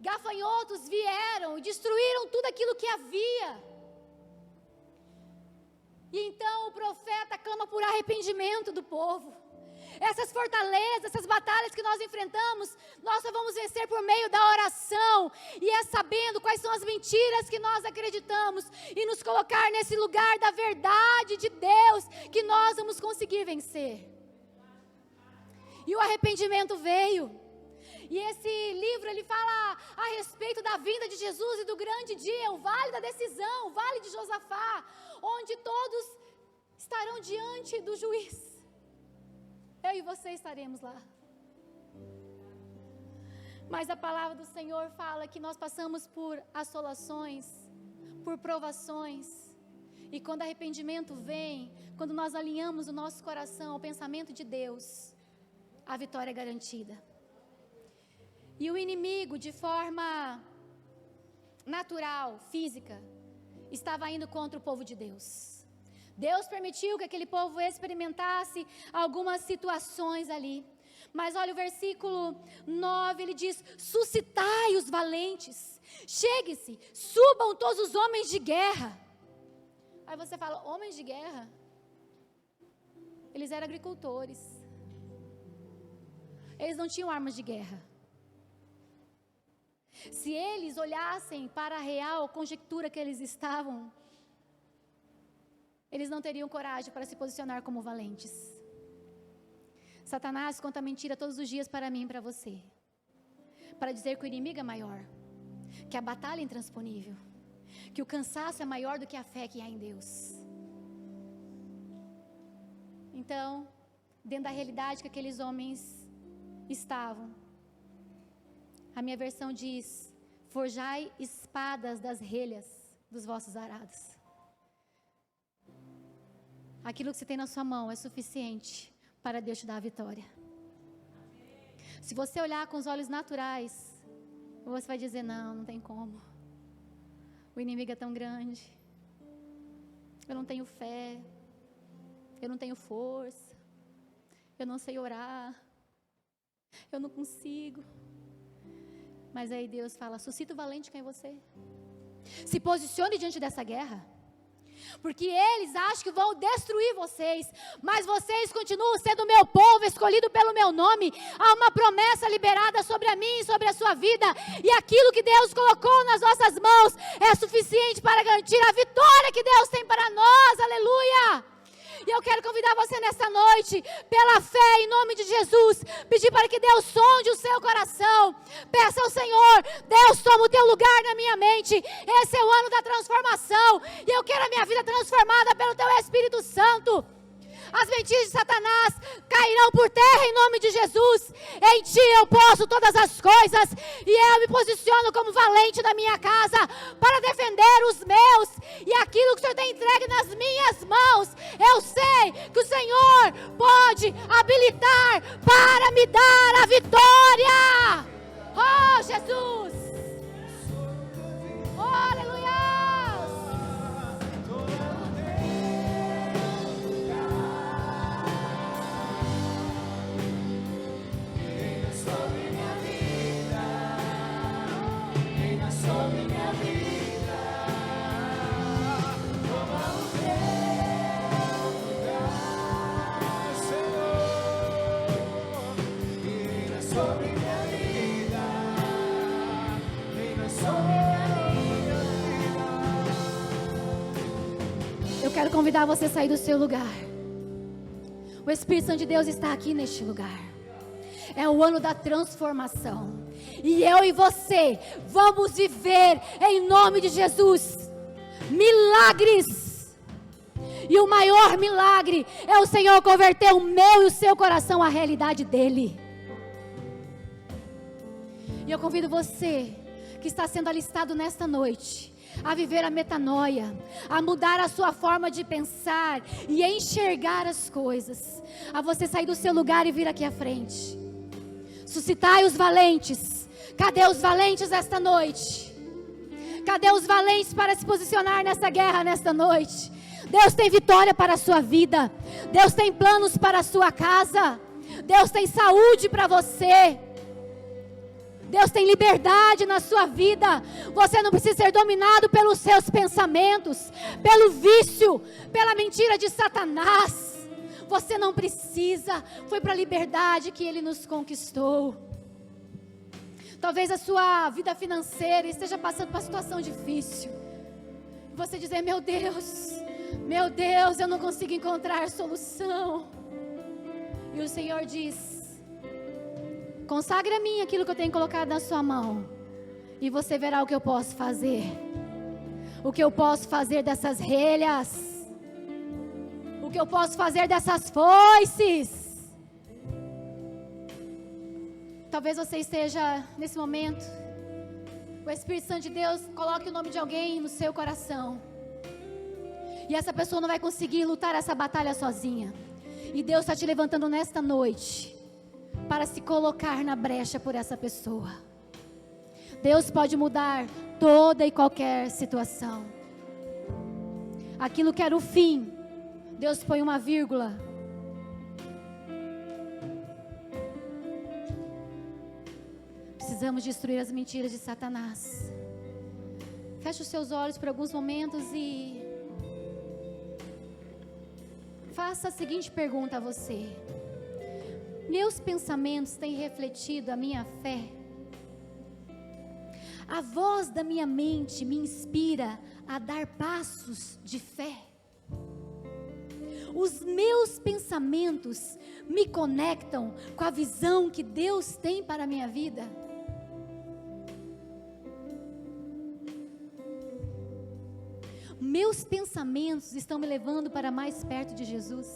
gafanhotos vieram e destruíram tudo aquilo que havia. E então o profeta clama por arrependimento do povo. Essas fortalezas, essas batalhas que nós enfrentamos, nós só vamos vencer por meio da oração. E é sabendo quais são as mentiras que nós acreditamos e nos colocar nesse lugar da verdade de Deus, que nós vamos conseguir vencer. E o arrependimento veio. E esse livro, ele fala a respeito da vinda de Jesus e do grande dia, o vale da decisão, o vale de Josafá, onde todos estarão diante do juiz. Eu e você estaremos lá. Mas a palavra do Senhor fala que nós passamos por assolações, por provações. E quando arrependimento vem, quando nós alinhamos o nosso coração ao pensamento de Deus, a vitória é garantida. E o inimigo, de forma natural, física, estava indo contra o povo de Deus. Deus permitiu que aquele povo experimentasse algumas situações ali. Mas olha o versículo 9, ele diz: suscitai os valentes, chegue-se, subam todos os homens de guerra. Aí você fala: homens de guerra? Eles eram agricultores. Eles não tinham armas de guerra. Se eles olhassem para a real conjectura que eles estavam, eles não teriam coragem para se posicionar como valentes. Satanás conta mentira todos os dias para mim e para você, para dizer que o inimigo é maior, que a batalha é intransponível, que o cansaço é maior do que a fé que há em Deus. Então, dentro da realidade que aqueles homens estavam, a minha versão diz: forjai espadas das relhas dos vossos arados. aquilo que você tem na sua mão é suficiente para Deus te dar a vitória. Se você olhar com os olhos naturais, você vai dizer, não tem como. O inimigo é tão grande. Eu não tenho fé. Eu não tenho força. Eu não sei orar. Eu não consigo. Mas aí Deus fala, suscita o valente que é em você. Se posicione diante dessa guerra. Porque eles acham que vão destruir vocês, mas vocês continuam sendo meu povo, escolhido pelo meu nome. Há uma promessa liberada sobre a mim e sobre a sua vida, e aquilo que Deus colocou nas nossas mãos é suficiente para garantir a vitória que Deus tem para nós, aleluia. E eu quero convidar você nessa noite, pela fé, em nome de Jesus, pedir para que Deus sonde o seu coração. Peça ao Senhor, Deus, toma o teu lugar na minha mente. Esse é o ano da transformação, e eu quero a minha vida transformada pelo teu Espírito Santo. As mentiras de Satanás cairão por terra em nome de Jesus. Em ti eu posso todas as coisas, e eu me posiciono como valente da minha casa para defender os meus, e aquilo que o Senhor tem entregue nas minhas mãos, eu sei que o Senhor pode habilitar para me dar a vitória. Oh, Jesus! Oh, aleluia! Sobre minha vida, toma o teu lugar, Senhor. Reina sobre minha vida, reina sobre minha vida. Eu quero convidar você a sair do seu lugar. O Espírito Santo de Deus está aqui neste lugar. É o ano da transformação. E eu e você vamos viver em nome de Jesus milagres. E o maior milagre é o Senhor converter o meu e o seu coração à realidade dele. E eu convido você que está sendo alistado nesta noite a viver a metanoia, a mudar a sua forma de pensar e enxergar as coisas, a você sair do seu lugar e vir aqui à frente. Suscitai os valentes. Cadê os valentes esta noite? Cadê os valentes para se posicionar nessa guerra nesta noite? Deus tem vitória para a sua vida. Deus tem planos para a sua casa. Deus tem saúde para você. Deus tem liberdade na sua vida. Você não precisa ser dominado pelos seus pensamentos, pelo vício, pela mentira de Satanás. Você não precisa. Foi para a liberdade que Ele nos conquistou. Talvez a sua vida financeira esteja passando por uma situação difícil. Você dizer, meu Deus, eu não consigo encontrar solução. E o Senhor diz, consagre a mim aquilo que eu tenho colocado na sua mão, e você verá o que eu posso fazer. O que eu posso fazer dessas relhas. O que eu posso fazer dessas foices. Talvez você esteja nesse momento, o Espírito Santo de Deus coloque o nome de alguém no seu coração, e essa pessoa não vai conseguir lutar essa batalha sozinha, e Deus está te levantando nesta noite, para se colocar na brecha por essa pessoa. Deus pode mudar toda e qualquer situação. Aquilo que era o fim, Deus põe uma vírgula. Precisamos destruir as mentiras de Satanás. Feche os seus olhos por alguns momentos e faça a seguinte pergunta a você: meus pensamentos têm refletido a minha fé? A voz da minha mente me inspira a dar passos de fé? Os meus pensamentos me conectam com a visão que Deus tem para a minha vida? Meus pensamentos estão me levando para mais perto de Jesus?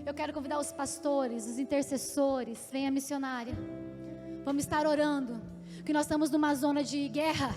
Eu quero convidar os pastores, os intercessores, venha missionária. Vamos estar orando, que nós estamos numa zona de guerra.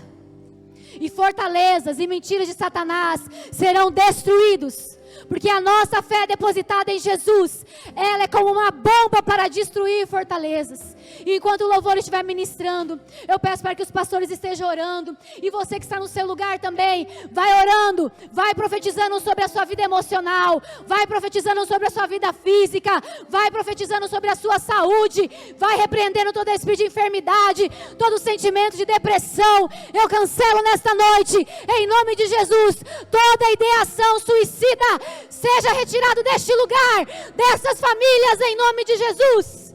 E fortalezas e mentiras de Satanás serão destruídos. Porque a nossa fé depositada em Jesus, ela é como uma bomba para destruir fortalezas. E enquanto o louvor estiver ministrando, eu peço para que os pastores estejam orando. E você que está no seu lugar também, vai orando, vai profetizando sobre a sua vida emocional, vai profetizando sobre a sua vida física, vai profetizando sobre a sua saúde, vai repreendendo todo espírito de enfermidade, todo sentimento de depressão. Eu cancelo nesta noite, em nome de Jesus, toda ideação suicida seja retirado deste lugar, dessas famílias, em nome de Jesus.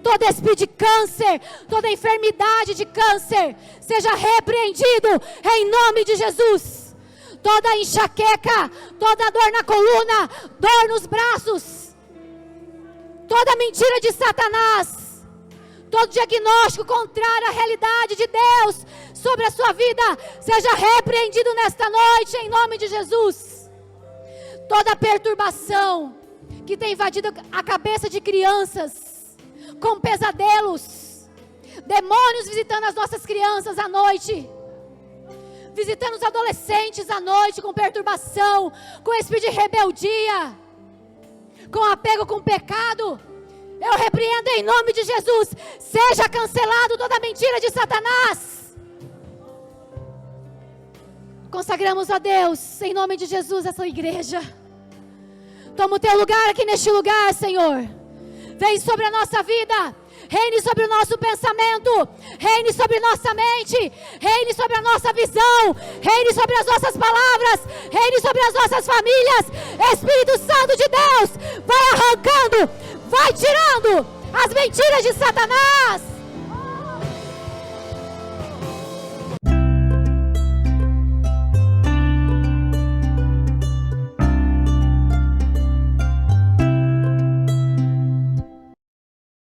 Todo espírito de câncer, toda enfermidade de câncer, seja repreendido em nome de Jesus. Toda enxaqueca, toda dor na coluna, dor nos braços, toda mentira de Satanás, todo diagnóstico contrário à realidade de Deus sobre a sua vida, seja repreendido nesta noite em nome de Jesus. Toda perturbação que tem invadido a cabeça de crianças, com pesadelos, demônios visitando as nossas crianças à noite, visitando os adolescentes à noite com perturbação, com espírito de rebeldia, com apego com o pecado, eu repreendo em nome de Jesus, seja cancelado toda mentira de Satanás. Consagramos a Deus, em nome de Jesus, essa igreja. Toma o teu lugar aqui neste lugar, Senhor. Vem sobre a nossa vida, reine sobre o nosso pensamento, reine sobre nossa mente, reine sobre a nossa visão, reine sobre as nossas palavras, reine sobre as nossas famílias. Espírito Santo de Deus, vai arrancando, vai tirando as mentiras de Satanás.